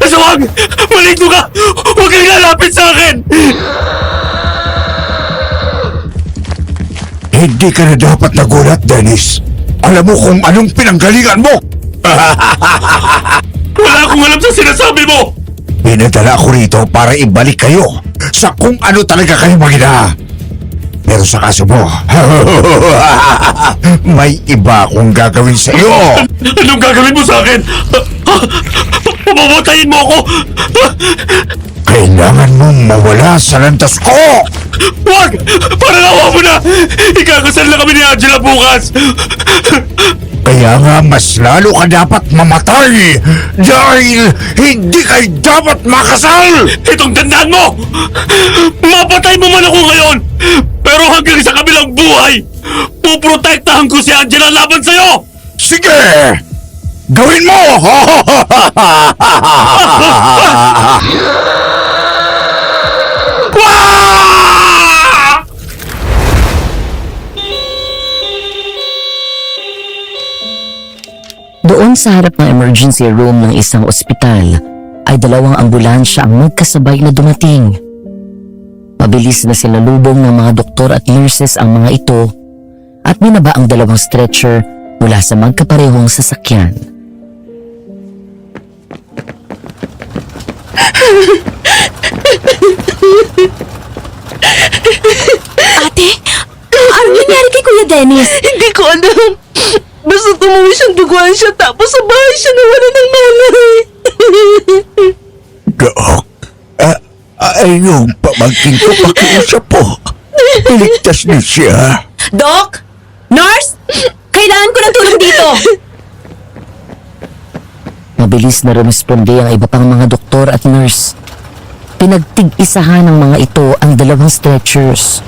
Asawag! Maligno ka! Huwag kang lalapit sa akin! Hindi ka na dapat nagulat, Dennis. Alam mo kung anong pinanggalingan mo! Wala akong alam sa sinasabi mo! Pinadala ako rito para ibalik kayo sa kung ano talaga kayo magina. Pero sa kaso mo, may iba akong gagawin sa iyo. Anong gagawin mo sa akin? Mamamatayin mo ako! Kailangan mong mawala sa landas ko! Wag! Parang awa mo na! Ikakasal na kami ni Angela bukas! Kaya nga mas lalo ka dapat mamatay dahil hindi kayo dapat makasal! Itong tandaan mo! Mapatay mo man ako ngayon! Pero hanggang sa kabilang buhay, puprotektahan ko si Angela laban sa'yo! Sige! Gawin mo! Wah! Doon sa harap ng emergency room ng isang ospital ay dalawang ambulansya ang magkasabay na dumating. Mabilis na sinalubong ng mga doktor at nurses ang mga ito at binaba ang dalawang stretcher mula sa magkaparehong sasakyan. Ate, ano nangyari kay Kuya Dennis? Hindi ko alam. Basta tumuwi siyang duguan siya tapos sa bahay siya nawala ng malay. Doc, ay yung pamangkin ko pakiusap po. Iligtas niyo siya. Doc? Nurse? Kailangan ko ng tulong dito! Mabilis na rumisponde ang iba pang mga doktor at nurse. Pinagtig-isahan ng mga ito ang dalawang stretchers.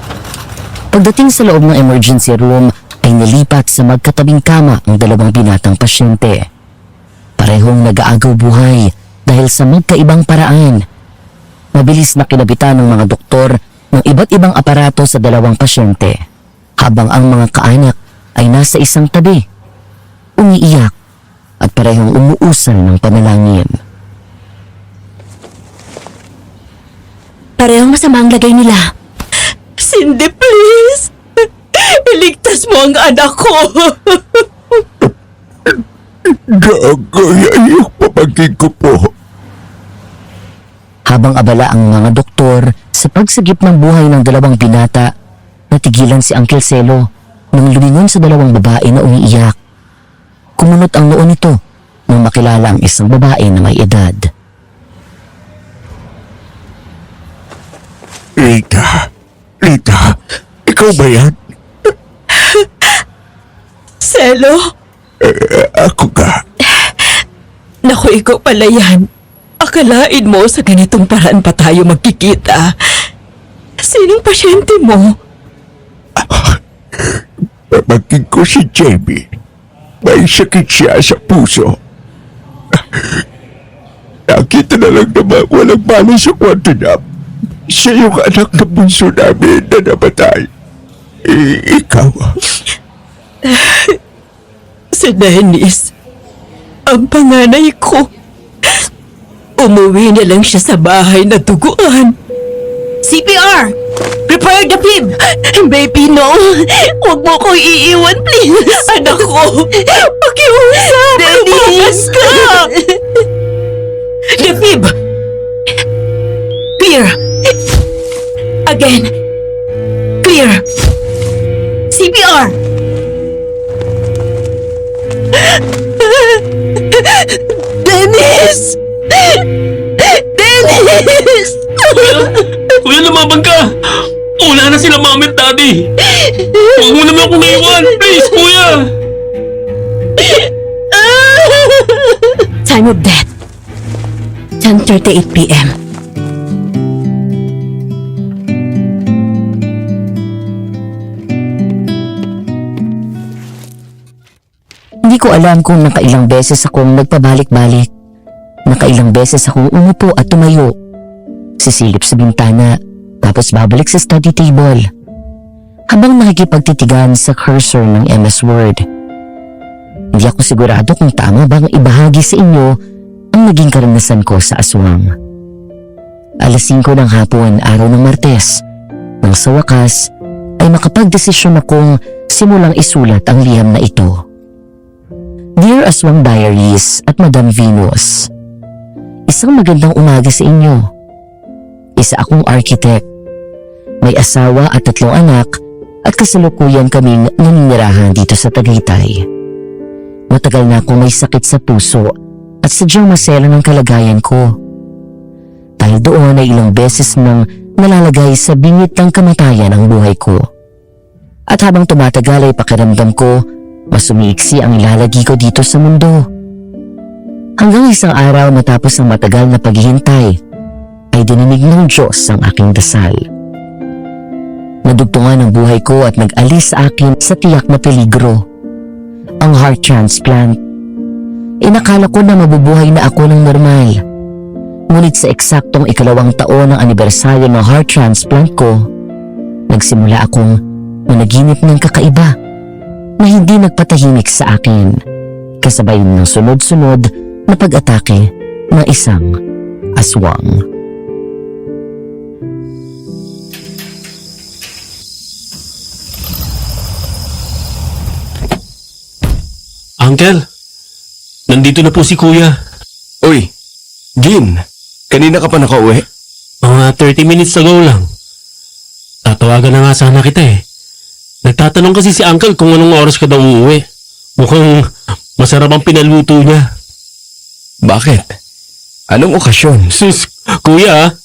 Pagdating sa loob ng emergency room ay nilipat sa magkatabing kama ang dalawang binatang pasyente. Parehong nag-aagaw buhay dahil sa magkaibang paraan. Mabilis na kinabitan ng mga doktor ng iba't ibang aparato sa dalawang pasyente habang ang mga kaanak ay nasa isang tabi, umiiyak at parehong umuusal ng panalangin. Parehong masama ang lagay nila. Cindy, please. Iligtas mo ang anak ko. Gagaya yung pamangkin ko po. Habang abala ang mga doktor sa pagsagip ng buhay ng dalawang binata, natigilan si Uncle Celo nang lumingon sa dalawang babae na umiiyak. Kumunot ang noo nito nang makilala ang isang babae na may edad. Rita, ikaw ba yan? Selo, Ako ka. naku, ikaw pala yan. Akalain mo sa ganitong paraan pa tayo magkikita. Sinong pasyente mo? Pamangkin ko si Jamie. May sakit siya sa puso. Nakita na lang naman walang bali sa kwarto niya. Siya yung anak na bunso namin na namatay. Ikaw. Si Dennis. Ang panganay ko. Umuwi na lang siya sa bahay na duguan. CPR! Prepare the fib! Baby, no! Huwag mo ko iiwan, please! Anak ko! Pakiusap! Dennis! ka! The fib! Clear! Again! Clear! CPR! Dennis! Dennis! Kuya, lumabang ka! Wala na sila mami at daddy! Huwag mo naman akong iwan! Please, kuya! Time of death. 10:38 p.m. Hindi ko alam kung nakailang beses akong nagpabalik-balik. Nakailang beses akong umupo at tumayo. Sisilip sa bintana, tapos babalik sa study table. Habang nakikipagtitigan sa cursor ng MS Word. Hindi ako sigurado kung tama bang ibahagi sa inyo ang naging karanasan ko sa aswang. Alas 5 ng hapon, araw ng Martes, nang sa wakas ay makapagdesisyon akong simulang isulat ang liham na ito. Dear Aswang Diaries at Madam Venus, isang magandang umaga sa inyo. Isa akong architect. May asawa at 3 anak at kasalukuyan kaming naninirahan dito sa Tagaytay. Matagal na akong may sakit sa puso at sadyang masela ng kalagayan ko. Dahil doon ay ilang beses nang nalalagay sa bingit ng kamatayan ang buhay ko. At habang tumatagal ay pakiramdam ko, mas umiiksi ang ilalagi ko dito sa mundo. Hanggang isang araw matapos ang matagal na paghihintay, ay dininig ng Diyos ang aking dasal. Nadugtungan ang buhay ko at nag-alis sa akin sa tiyak na peligro. Ang heart transplant. Inakala ko na mabubuhay na ako ng normal. Ngunit sa eksaktong 2 taon ng anibersaryo ng heart transplant ko, nagsimula akong managinip ng kakaiba na hindi nagpatahimik sa akin, kasabay ng sunod-sunod na pag-atake ng isang aswang. Uncle, nandito na po si Kuya. Uy, Gin, kanina ka pa nakauwi? Mga 30 minutes ago lang. Tatawagan na nga sana kita eh. Nagtatanong kasi si Uncle kung anong oras ka daw uuwi. Mukhang masarap ang pinaluto niya. Bakit? Anong okasyon? Sus, Kuya,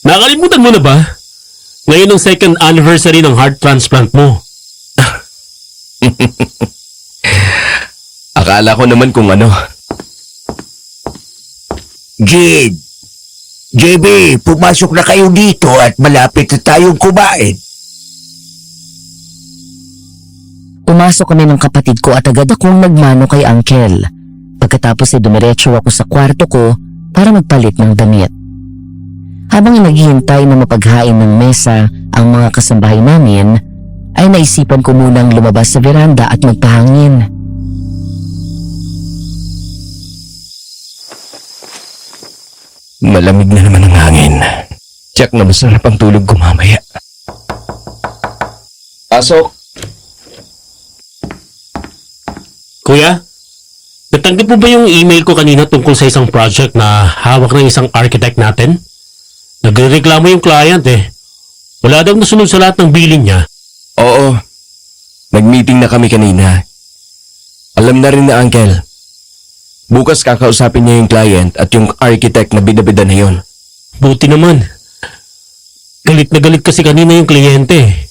nakalimutan mo na ba? Ngayon ang 2nd anniversary ng heart transplant mo. Akala ko naman kung ano. Jade, JB, pumasok na kayo dito at malapit na tayong kumain. Pumasok kami ng kapatid ko at agad akong nagmano kay Uncle. Pagkatapos ay dumiretso ako sa kwarto ko para magpalit ng damit. Habang naghihintay na mapaghain ng mesa ang mga kasambahay namin, ay naisipan ko munang lumabas sa veranda at magpahangin. Malamig na naman ang hangin. Tiyak na masarap ang tulog ko mamaya. Pasok! Kuya, natanggap mo ba yung email ko kanina tungkol sa isang project na hawak ng isang architect natin? Nagrereklamo yung client eh. Wala daw nasunod sa lahat ng billing niya. Oo. Nag-meeting na kami kanina. Alam na rin na, Uncle. Bukas kakausapin niya yung client at yung architect na bida-bida na yun. Buti naman. Galit na galit kasi kanina yung kliyente.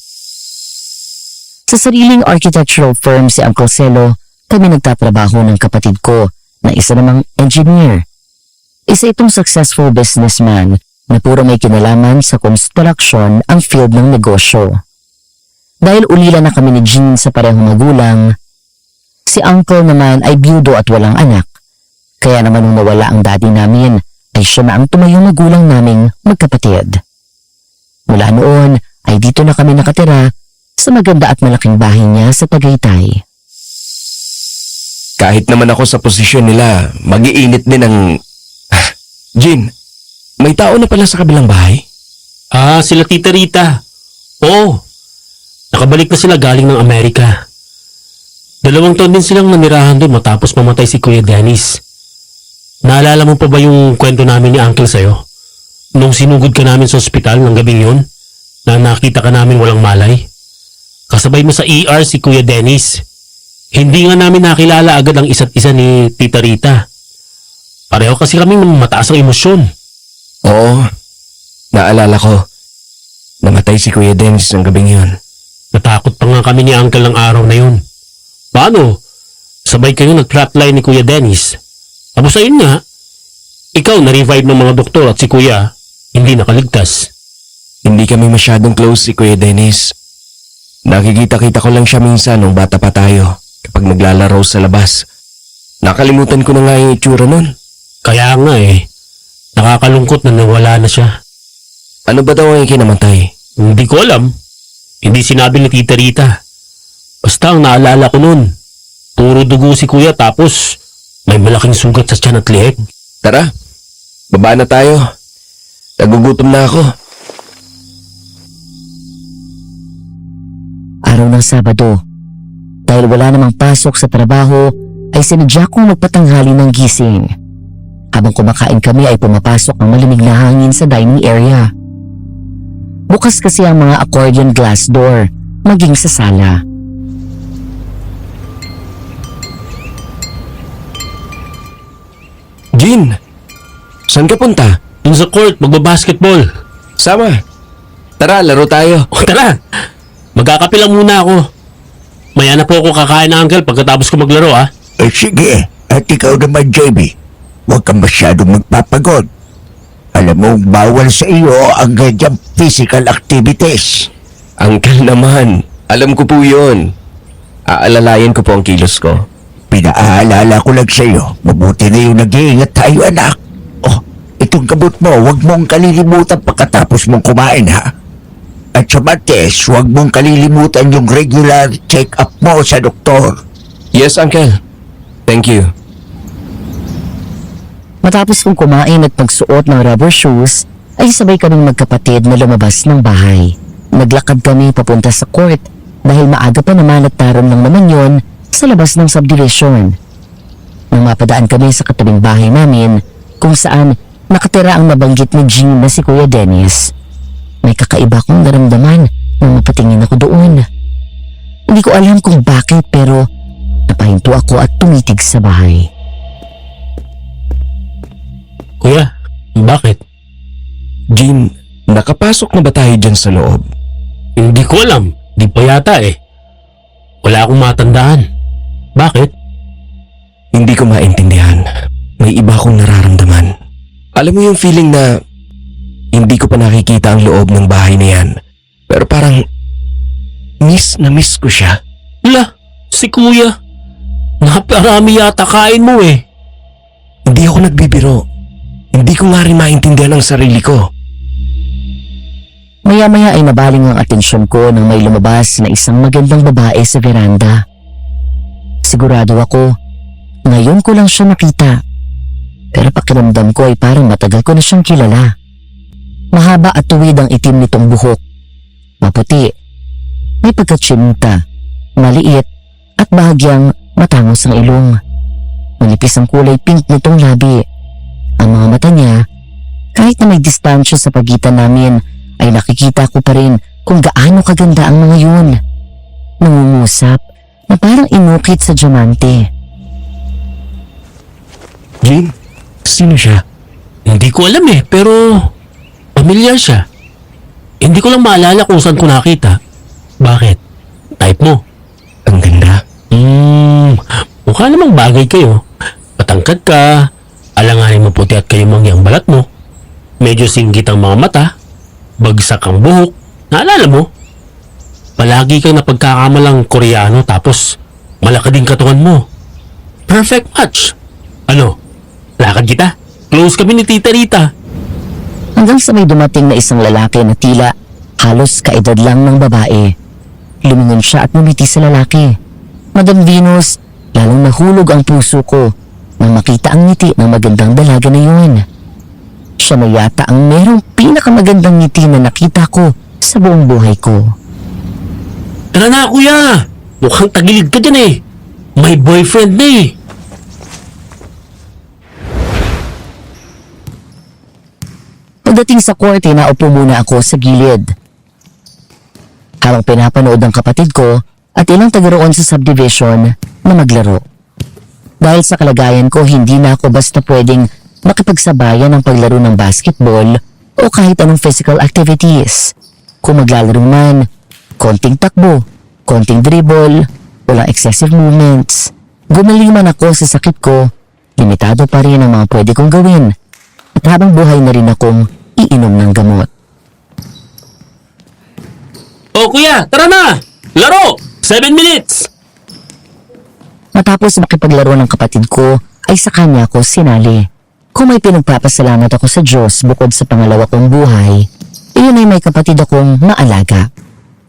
Sa sariling architectural firm si Uncle Celo, kami nagtatrabaho ng kapatid ko na isa namang engineer. Isa itong successful businessman na puro may kinalaman sa construction ang field ng negosyo. Dahil ulila na kami ni Jean sa parehong magulang, si Uncle naman ay byudo at walang anak. Kaya naman nung nawala ang daddy namin, ay siya na ang tumayong magulang naming magkapatid. Mula noon ay dito na kami nakatira sa maganda at malaking bahay niya sa Tagaytay. Kahit naman ako sa posisyon nila, mag-iinit din ang... Jean, may tao na pala sa kabilang bahay? Ah, sila Tita Rita. Oo. Nakabalik na sila galing ng Amerika. 2 taon din silang nanirahan doon matapos mamatay si Kuya Dennis. Naalala mo pa ba yung kwento namin ni Uncle sa'yo? Nung sinugod ka namin sa ospital ng gabing yun, na nakita ka namin walang malay? Kasabay mo sa ER si Kuya Dennis. Hindi nga namin nakilala agad ang isa't isa ni Tita Rita. Pareho kasi kaming mataas ang emosyon. Oo, naalala ko. Namatay si Kuya Dennis ng gabing yun. Natakot pa nga kami ni Uncle ng araw na yun. Paano? Sabay kayo nag-flatline ni Kuya Dennis. Tapos ayun nga, ikaw na-revive ng mga doktor at si Kuya hindi nakaligtas. Hindi kami masyadong close si Kuya Dennis. Nakikita-kita ko lang siya minsan nung bata pa tayo kapag naglalaro sa labas. Nakalimutan ko na nga yung itsura nun. Kaya nga eh, nakakalungkot na nawala na siya. Ano ba daw ang ikinamatay? Hindi ko alam. Hindi sinabi ni Tita Rita. Basta ang naalala ko nun, puro dugo si Kuya tapos may malaking sugat sa tiyan at leeg. Tara, baba na tayo. Nagugutom na ako. Araw ng Sabado. Dahil wala namang pasok sa trabaho, ay sinadya kong magpatanghali ng gising. Habang kumakain kami ay pumapasok ang malamig na hangin sa dining area. Bukas kasi ang mga accordion glass door, maging sa sala. Jean, saan ka punta? Dun sa court, magbabasketball. Sama. Tara, laro tayo. O tara, magkakape lang muna ako. Maya na po ako kakain ng uncle pagkatapos ko maglaro ha. Sige, at ikaw naman, JB. Huwag kang masyadong magpapagod. Alam mo, bawal sa iyo ang ganyang physical activities. Uncle naman, alam ko po yun. Aalalayan ko po ang kilos ko. Pinaalala ko lang sa iyo, mabuti na yung nag-iingat tayo, anak. Oh, itong gamot mo, huwag mong kalilimutan pagkatapos mong kumain, ha? At sa Martes, huwag mong kalilimutan yung regular check-up mo sa doktor. Yes, Uncle. Thank you. Matapos kong kumain at magsuot ng rubber shoes, ay sabay kaming magkapatid na lumabas ng bahay. Naglakad kami papunta sa court dahil maaga pa naman at taron lang naman yon sa labas ng subdivision. Nang mapadaan kami sa katabing bahay namin kung saan nakatira ang nabanggit ni Jean na si Kuya Dennis, may kakaiba kong naramdaman nang mapatingin ako doon. Hindi ko alam kung bakit pero napahinto ako at tumitig sa bahay. Kuya, bakit? Jean, nakapasok na ba tayo dyan sa loob? Hindi ko alam. Di pa yata eh. Wala akong matandaan. Bakit? Hindi ko maintindihan. May iba akong nararamdaman. Alam mo yung feeling na hindi ko pa nakikita ang loob ng bahay na yan. Pero parang miss na miss ko siya. La, si kuya. Naparami yata kain mo eh. Hindi ako nagbibiro. Hindi ko nga rin maintindihan ang sarili ko. Maya-maya ay nabaling ang atensyon ko nang may lumabas na isang magandang babae sa veranda. Sigurado ako, ngayon ko lang siya nakita. Pero pakiramdam ko ay parang matagal ko na siyang kilala. Mahaba at tuwid ang itim nitong buhok. Maputi, may pagkatsinta, maliit at bahagyang matangos ang ilong. Manipis ang kulay pink nitong labi. Ang mga mata niya, kahit na may distansya sa pagitan namin, ay nakikita ko pa rin kung gaano kaganda ang mga yun. Nangungusap na parang inukit sa diamante. Jean, sino siya? Hindi ko alam eh, pero pamilyar siya. Hindi ko lang maalala kung saan ko nakita. Bakit? Type mo? Ang ganda. Mukha namang bagay kayo. Patangkad ka, alanganin mo puti at kayo manggi ang balat mo. Medyo singgit ang mga mata, bagsak ang buhok. Naalala mo? Palagi kang napagkakamalang Koreano tapos malaki din katawan mo. Perfect match. Ano? Lakad kita? Close kami ni Tita Rita. Hanggang sa may dumating na isang lalaki na tila halos kaedad lang ng babae. Lumingon siya at ngumiti sa lalaki. Madam Venus, lalong nahulog ang puso ko nang makita ang ngiti ng magandang dalaga na yun. Siya na yata ang merong pinakamagandang ngiti na nakita ko sa buong buhay ko. Tara na kuya! Mukhang tagilid ka dyan eh. May boyfriend na eh. Pagdating sa korte, naupo muna ako sa gilid. Habang pinapanood ang kapatid ko at ilang taga roon sa subdivision na maglaro. Dahil sa kalagayan ko, hindi na ako basta pwedeng makipagsabayan ng paglaro ng basketball o kahit anong physical activities. Kung maglalaro man, konting takbo, konting dribble, walang excessive movements. Gumaling man ako sa sakit ko, limitado pa rin ang mga pwede kong gawin. At habang buhay na rin akong iinom ng gamot. O kuya, tara na! Laro! 7 minutes! Matapos makipaglaro ng kapatid ko, ay sa kanya ko sinali. Kung may pinagpapasalamat ako sa Diyos bukod sa pangalawa kong buhay, iyon ay may kapatid akong maalaga.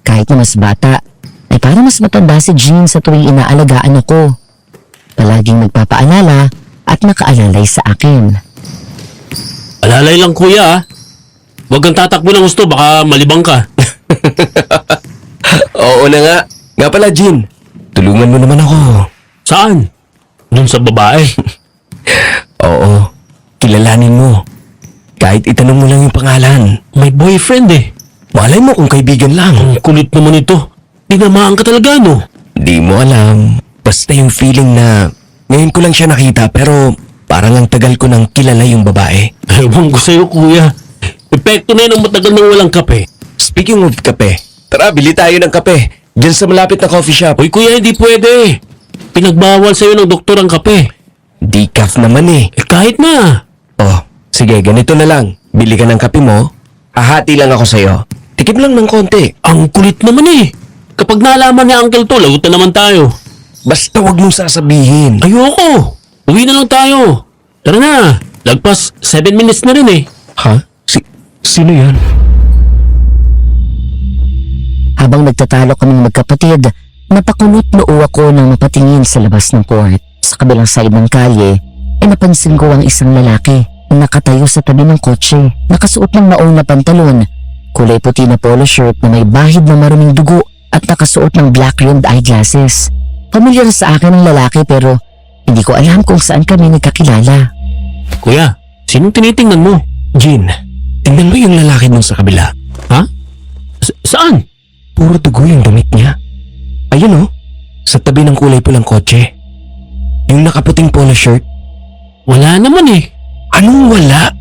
Kahit na mas bata, ay para mas matanda si Jean sa tuwing inaalagaan ako. Palaging nagpapaalala at nakaalalay sa akin. Alalay lang kuya ah. Huwag kang tatakbo ng gusto, baka malibang ka. Oo na nga. Nga pala, Jean. Tulungan mo naman ako. Saan? Doon sa babae. Oo. Kilalanin mo. Kahit itanong mo lang yung pangalan. May boyfriend eh. Malay mo kung kaibigan lang. Ang kulit naman ito. Tinamaan ka talaga no? Di mo alam. Basta yung feeling na ngayon ko lang siya nakita pero parang ang tagal ko nang kilala yung babae. Ewan ko sa'yo kuya. Epekto na yun ang matagal nang walang kape. Speaking of kape, tara bili tayo ng kape. Diyan sa malapit na coffee shop. Uy kuya, hindi pwede. Pinagbawal sa'yo ng doktor ang kape. Decaf naman eh. Kahit na. Oh, sige ganito na lang. Bili ka ng kape mo. Hahati lang ako sa'yo. Tikim lang ng konti. Ang kulit naman eh. Kapag nalaman ni Uncle to, lagot na naman tayo. Basta wag mong sasabihin. Ayoko. Uwi na lang tayo. Tara na. Lagpas 7 minutes na rin eh. Ha? Sino yan? Habang nagtatalo kaming magkapatid, napakunot noo ako nang mapatingin sa labas ng court. Sa kabilang side ng kalye, ay napansin ko ang isang lalaki. Nakatayo sa tabi ng kotse, nakasuot ng maong na pantalon, kulay puti na polo shirt na may bahid na maruming dugo at nakasuot ng black-rimmed eyeglasses. Pamilyar sa akin ang lalaki pero hindi ko alam kung saan kami nagkakilala. Kuya, sinong tinitingnan mo? Jean, tingnan mo yung lalaki dun sa kabila. Ha? Saan? Puro dugo yung damit niya. Ayun oh, sa tabi ng kulay pulang kotse. Yung nakaputing polo shirt. Wala naman eh. Anong wala?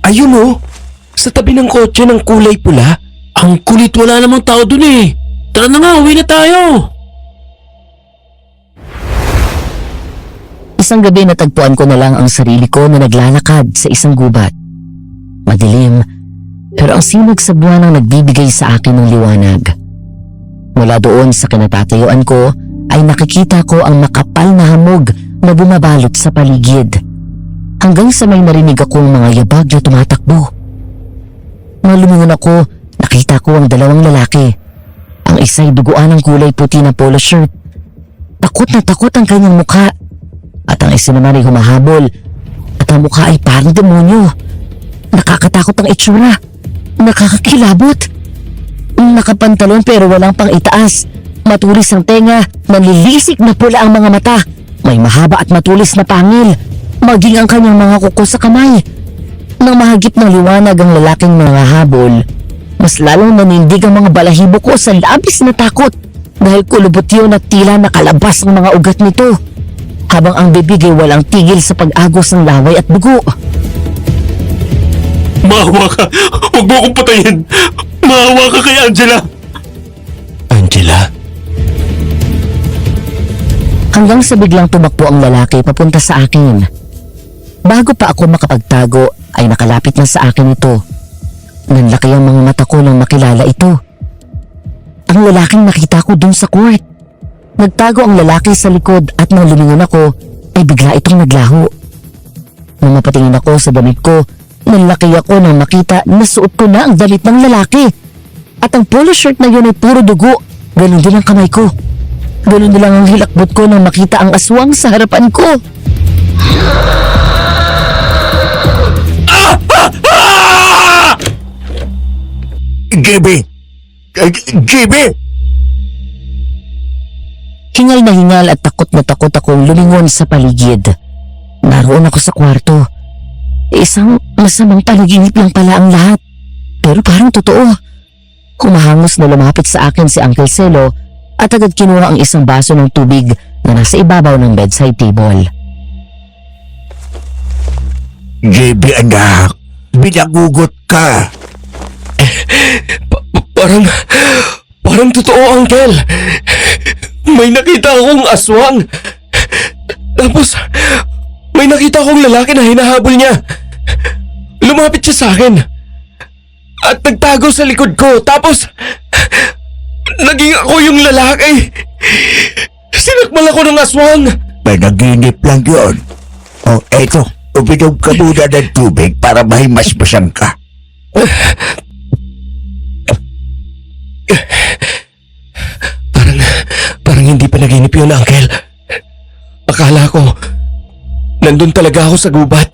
Ayun oh, sa tabi ng kotse ng kulay pula. Ang kulit, wala namang tao dun eh. Tara na nga, uwi na tayo. Isang gabi natagpuan ko na lang ang sarili ko na naglalakad sa isang gubat. Madilim, pero ang sinag sa buwan ang nagbibigay sa akin ng liwanag. Mula doon sa kinatatayuan ko ay nakikita ko ang makapal na hamog na bumabalot sa paligid. Hanggang sa may narinig akong mga yabag na tumatakbo. Nang lumingon ako, nakita ko ang dalawang lalaki. Ang isa'y duguan ng kulay puti na polo shirt. Takot na takot ang kanyang mukha. At ang isa naman ay humahabol. At ang mukha ay parang demonyo. Nakakatakot ang itsura. Nakakakilabot. Nakapantalon pero walang pang itaas. Matulis ang tenga. Nanlilisik na pula ang mga mata. May mahaba at matulis na pangil. Maging ang kanyang mga kuko sa kamay. Nang mahagip ng liwanag ang lalaking mga habol, mas lalong nanindig ang mga balahibo ko sa labis na takot dahil kulubot yun at tila nakalabas ang mga ugat nito. Habang ang bibig ay walang tigil sa pag-agos ng laway at dugo. Maawa ka. Huwag mo akong patayin. Maawa ka kay Angela. Angela? Hanggang sa biglang tumakbo ang lalaki papunta sa akin. Bago pa ako makapagtago ay nakalapit na sa akin ito. Nanlaki ang mga mata ko nang makilala ito. Ang lalaking nakita ko dun sa court. Nagtago ang lalaki sa likod at nang lumingon ako ay bigla itong naglaho. Nang mapatingin ako sa damit ko, nanlaki ako nang makita na suot ko na ang damit ng lalaki. At ang polo shirt na yun ay puro dugo. Ganun din ang kamay ko. Ganun din lang ang hilakbot ko nang makita ang aswang sa harapan ko. GB! GB! Hingal na hingal at takot na takot akong lumingon sa paligid. Naroon ako sa kwarto. Isang masamang panaginip lang pala ang lahat. Pero parang totoo. Humahangos na lumapit sa akin si Uncle Celo at agad kinuha ang isang baso ng tubig na nasa ibabaw ng bedside table. GB anak, binagugot ka. Parang totoo, Uncle. May nakita akong aswang. Tapos, may nakita akong lalaki na hinahabol niya. Lumapit siya sa akin. At nagtago sa likod ko. Tapos, naging ako yung lalaki. Sinakmal ako ng aswang. Panaginip lang yun. O, eto, uminom ka muna ng tubig para mahimasmasan ka. Parang hindi pa naginip yun, Uncle. Akala ko, nandun talaga ako sa gubat.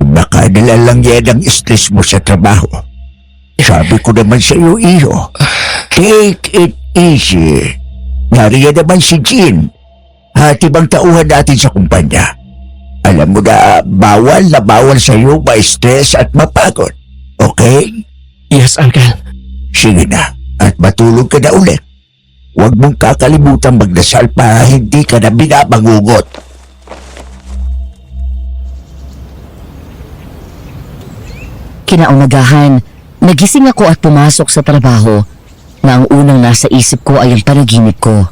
Baka Madala lang yan ang stress mo sa trabaho. Sabi ko naman sa iyo, Iyo, take it easy. Nariyan naman si Jean. Hatibang tauhan natin sa kumpanya. Alam mo na bawal sa iyo ma-stress at mapagod. Okay? Yes, Uncle. Sige na, at matulog ka na ulit. Huwag mong kakalimutan magdasal para hindi ka na binabangungot. Kinaumagahan, nagising ako at pumasok sa trabaho na ang unang nasa isip ko ay ang panaginip ko.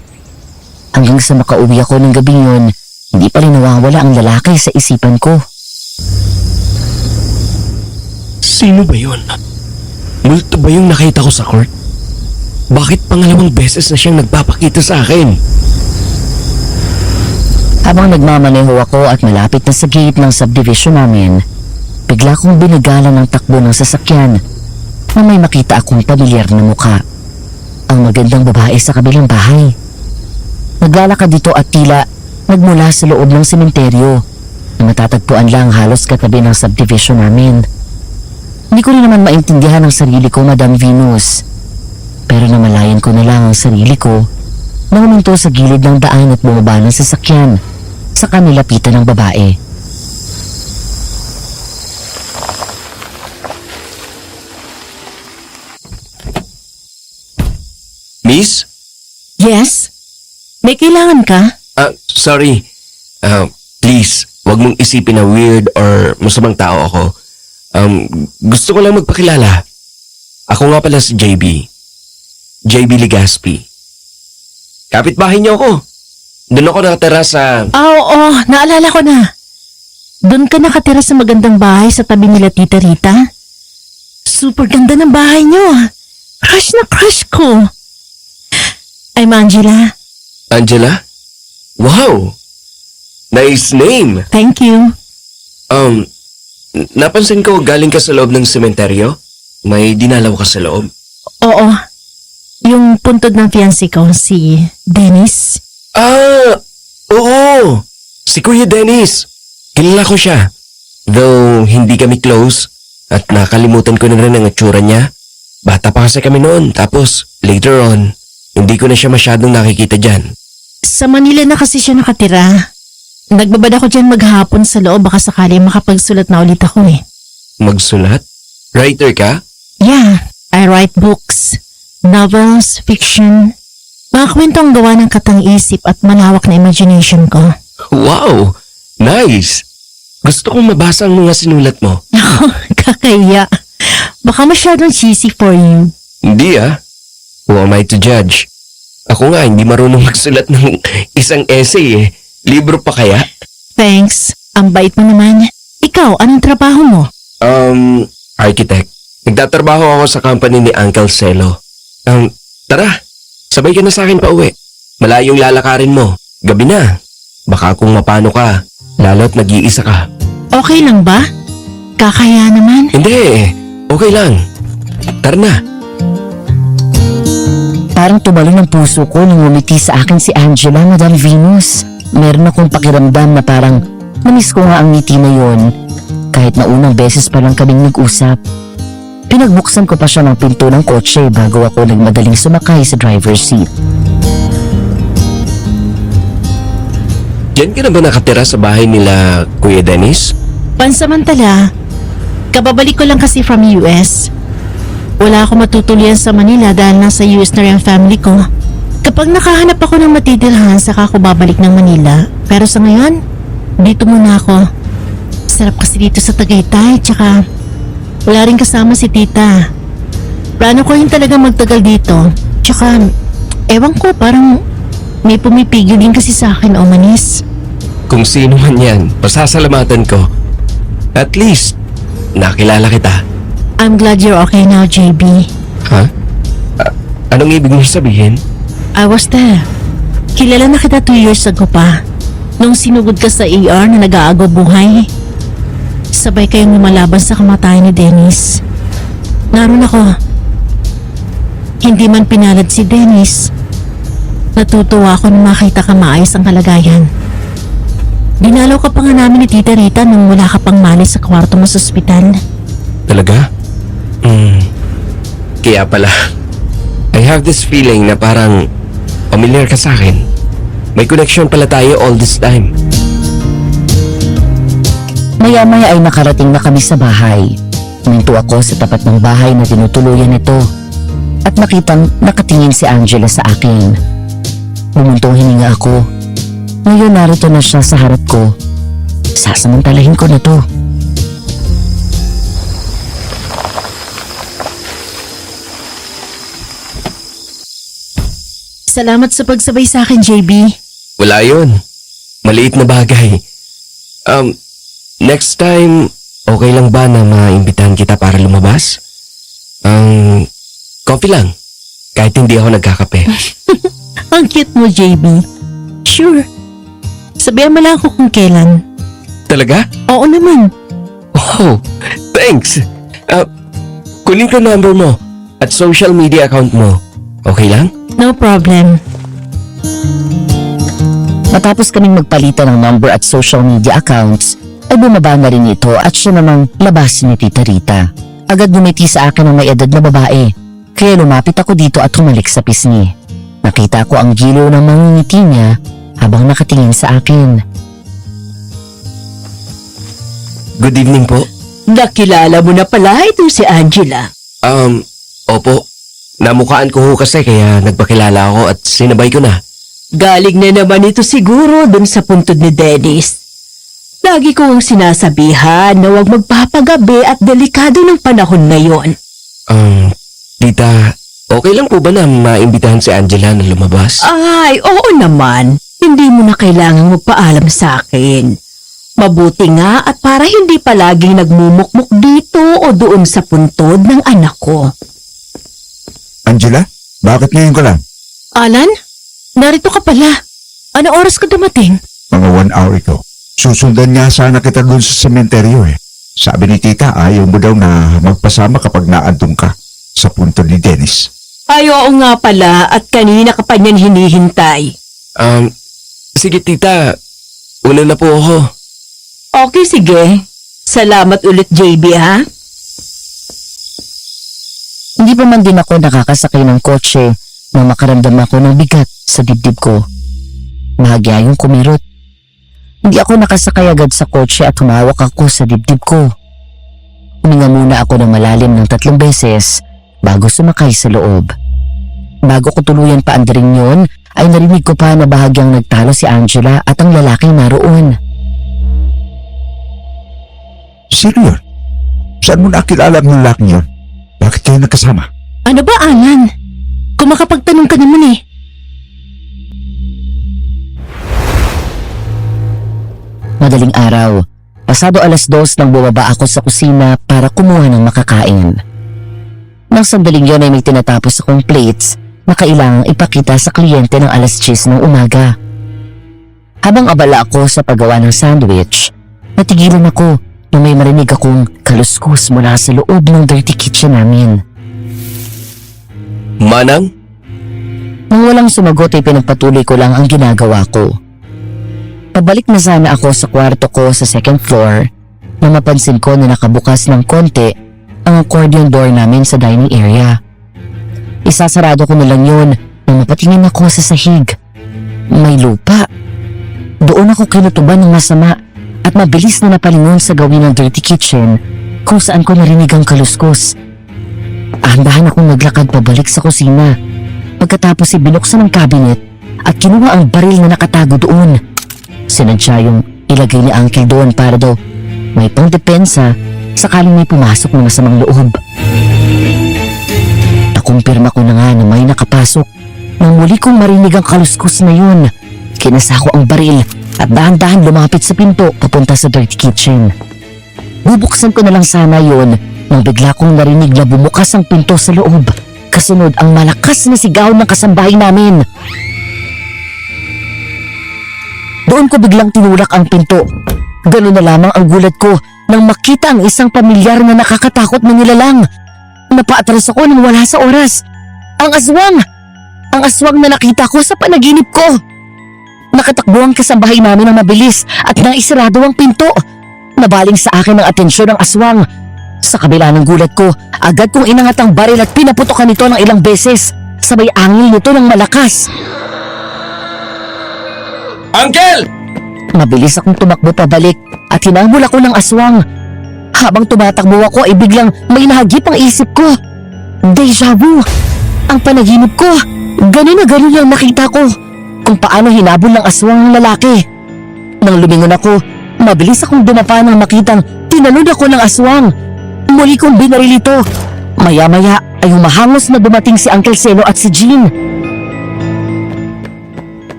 Hanggang sa makauwi ako ng gabing yun, hindi pa rin nawawala ang lalaki sa isipan ko. Sino ba yun? Multo ba yung nakita ko sa court? Bakit pangalawang beses na siyang nagpapakita sa akin? Habang nagmamaneho ako at malapit na sa gate ng subdivision namin, bigla kong binagalan ng takbo ng sasakyan na may makita akong pamilyar na mukha. Ang magandang babae sa kabilang bahay. Naglalakad dito at tila nagmula sa loob ng sementeryo na matatagpuan lang halos katabi ng subdivision namin. Hindi ko rin naman maintindihan ang sarili ko, Madam Venus. Pero namalayan ko na lang ang sarili ko na huminto sa gilid ng daan at bumaba ng sasakyan sa kanilapitan ng babae. Miss? Yes? May kailangan ka? Sorry. Please, wag mong isipin na weird or masamang tao ako. Gusto ko lang magpakilala. Ako nga pala si JB. JB Legaspi. Kapitbahay niyo ako. Doon ako nakatira sa... Oo, naalala ko na. Doon ka nakatira sa magandang bahay sa tabi nila Tita Rita? Super ganda ng bahay niyo. Crush na crush ko. I'm Angela. Angela? Wow! Nice name! Thank you. Napansin ko galing ka sa loob ng sementeryo? May dinalaw ka sa loob? Oo. Yung puntod ng fiancé ko, si Dennis. Oo! Si Kuya Dennis. Kilala ko siya. Though hindi kami close at nakalimutan ko na rin ang itsura niya. Bata pa kasi kami noon, tapos later on, hindi ko na siya masyadong nakikita dyan. Sa Manila na kasi siya nakatira. Nagbabad ako dyan maghapon sa loob, baka sakali makapagsulat na ulit ako eh. Magsulat? Writer ka? Yeah, I write books, novels, fiction. Mga kwentong gawa ng katang-isip at malawak na imagination ko. Wow! Nice! Gusto kong mabasa ang mga sinulat mo. Kakaya. Baka masyadong cheesy for you. Hindi Who am I to judge? Ako nga, hindi marunong magsulat ng isang essay eh. Libro pa kaya? Thanks. Ang bait mo naman. Ikaw, anong trabaho mo? Architect. Nagtatrabaho ako sa company ni Uncle Celo. Tara, sabay ka na sa akin pa uwi. Malayong lalakarin mo. Gabi na. Baka kung mapano ka, lalo't nag-iisa ka. Okay lang ba? Kakaya naman. Hindi, okay lang. Tara na. Parang tumalon ng puso ko nang umiti sa akin si Angela, Madam Venus. Meron akong pakiramdam na parang namiss ko nga ang ngiti na yon kahit na unang beses pa lang kaming nag-usap. Pinagbuksan ko pa siya ng pinto ng kotse bago ako nagmadaling sumakay sa driver's seat. Diyan ka na ba nakatira sa bahay nila Kuya Dennis? Pansamantala, kababalik ko lang kasi from US. Wala ako matutulian sa Manila dahil nasa US na rin ang family ko. Kapag nakahanap ako ng matitirhan, saka ako babalik ng Manila. Pero sa ngayon, dito muna ako. Sarap kasi dito sa Tagaytay, tsaka wala rin kasama si tita. Plano ko rin talaga magtagal dito. Tsaka, ewan ko, parang may pumipigil din kasi sa akin o manis. Kung sino man yan, pasasalamatan ko. At least, nakilala kita. I'm glad you're okay now, JB. Ha? Anong ibig mo sabihin? I was there. Kilala na kita 2 years ago pa. Nung sinugod ka sa ER na nag-aagaw buhay. Sabay kayong lumalaban sa kamatayan ni Dennis. Naroon ako. Hindi man pinalad si Dennis. Natutuwa ako nang makita ka maayos ang kalagayan. Dinalaw ka pa nga namin ni Tita Rita nung wala ka pang mali sa kwarto mo sa ospital. Talaga? Kaya pala. I have this feeling na parang familiar ka sa akin. May connection pala tayo all this time. Maya-maya ay nakarating na kami sa bahay. Minto ako sa tapat ng bahay na tinutuluyan nito at nakitang nakatingin si Angela sa akin. Bumuntong hininga ako. Ngayon narito na siya sa harap ko. Sasamantalahin ko na to. Salamat sa pagsabay sa akin, JB. Wala yun. Maliit na bagay. Next time, okay lang ba na maimbitahan kita para lumabas? Coffee lang. Kahit hindi ako nagkakape. Ang cute mo, JB. Sure. Sabihan mo lang ako kung kailan. Talaga? Oo naman. Oh, thanks. Kunin ko number mo at social media account mo. Okay lang? No problem. Matapos kaming magpalitan ng number at social media accounts, ay bumaba na rin ito at siya namang labas ni Tita Rita. Agad bumiti sa akin ang may edad na babae, kaya lumapit ako dito at humalik sa pisngi. Nakita ko ang giliw ng mga ngiti niya habang nakatingin sa akin. Good evening po. Nakilala mo na pala itong si Angela. Opo. Namukhaan ko ho kasi kaya nagpakilala ako at sinabay ko na. Galing na naman ito siguro dun sa puntod ni Dennis. Lagi ko ang sinasabihan na huwag magpapagabi at delikado ng panahon ngayon. Tita, okay lang po ba na maimbitahan si Angela na lumabas? Ay, oo naman. Hindi mo na kailangang magpaalam sa akin. Mabuti nga at para hindi palaging nagmumukmuk dito o doon sa puntod ng anak ko. Angela, bakit ngayon ka lang? Alan? Narito ka pala. Ano oras ka dumating? Mga 1 hour ito. Susundan nga sana kita dun sa sementeryo eh. Sabi ni tita, ayaw mo daw na magpasama kapag naandun ka sa punto ni Dennis. Ay, oo nga pala at kanina ka pa niyan hinihintay. Sige tita, una na po ako. Okay, sige. Salamat ulit, JB, ha? Hindi pa man din ako nakakasakay ng kotse nang makaramdam ako ng bigat sa dibdib ko. Bahagya yung kumirot. Hindi ako nakasakay agad sa kotse at humawak ako sa dibdib ko. Huminga muna ako ng malalim ng 3 beses bago sumakay sa loob. Bago ko tuluyan pa andaring yon, ay narinig ko pa na bahagyang nagtalo si Angela at ang lalaking naroon. Sino yun? Saan mo nakilala ang lalaking yun? Bakit kayo nagkasama? Ano ba, Alan? Kung makapagtanong ka naman eh. Madaling araw, pasado 2:00 nang bumaba ako sa kusina para kumuha ng makakain. Nang sandaling yon ay may tinatapos akong plates na kailangang ipakita sa kliyente ng 10:00 ng umaga. Habang abala ako sa paggawa ng sandwich, natigilan ako nung may marinig akong kaluskus mula sa loob ng dirty kitchen namin. Manang? Nang walang sumagot ay pinagpatuloy ko lang ang ginagawa ko. Pabalik na sana ako sa kwarto ko sa 2nd floor nang mapansin ko na nakabukas ng konti ang accordion door namin sa dining area. Isasarado ko na lang yun nang mapatingin ako sa sahig. May lupa. Doon ako kinutuban ng masama at mabilis na napalingon sa gawin ng dirty kitchen kung saan ko narinig ang kaluskos. Dahan-dahan akong naglakad pabalik sa kusina. Pagkatapos binuksan ang cabinet at kinuha ang baril na nakatago doon. Sinadya yung ilagay ni Uncle doon para daw may pangdepensa sakaling may pumasok na masamang loob. Nakumpirma ko na nga na may nakapasok nang muli kong marinig ang kaluskos na yun. Kinasa ko ang baril at dahan-dahan lumapit sa pinto papunta sa dirty kitchen. Bubuksan ko na lang sana yun nang bigla kong narinig na bumukas ang pinto sa loob. Kasunod ang malakas na sigaw ng kasambahay namin. Doon ko biglang tinulak ang pinto. Ganun na lamang ang gulat ko nang makita ang isang pamilyar na nakakatakot na nilalang. Napaatras ako nang wala sa oras. Ang aswang! Ang aswang na nakita ko sa panaginip ko! Nakatakbo ang kasambahay namin ng mabilis at naisarado ang pinto. Nabaling sa akin ang atensyon ng aswang. Sa kabila ng gulat ko, agad kong inangat ang baril at pinaputokan nito ng ilang beses. Sabay angil nito ng malakas. Uncle! Mabilis akong tumakbo pabalik at hinabol ako ng aswang. Habang tumatakbo ako ay biglang may nahagip ang isip ko. Deja vu! Ang panaginip ko! Ganun na ganun lang nakita ko kung paano hinabol ng aswang ng lalaki. Nang lumingon ako, mabilis akong dumapa nang makitang tinalon ako ng aswang. Muli kong binaril ito. Maya-maya ay humahangos na dumating si Uncle Seno at si Jean.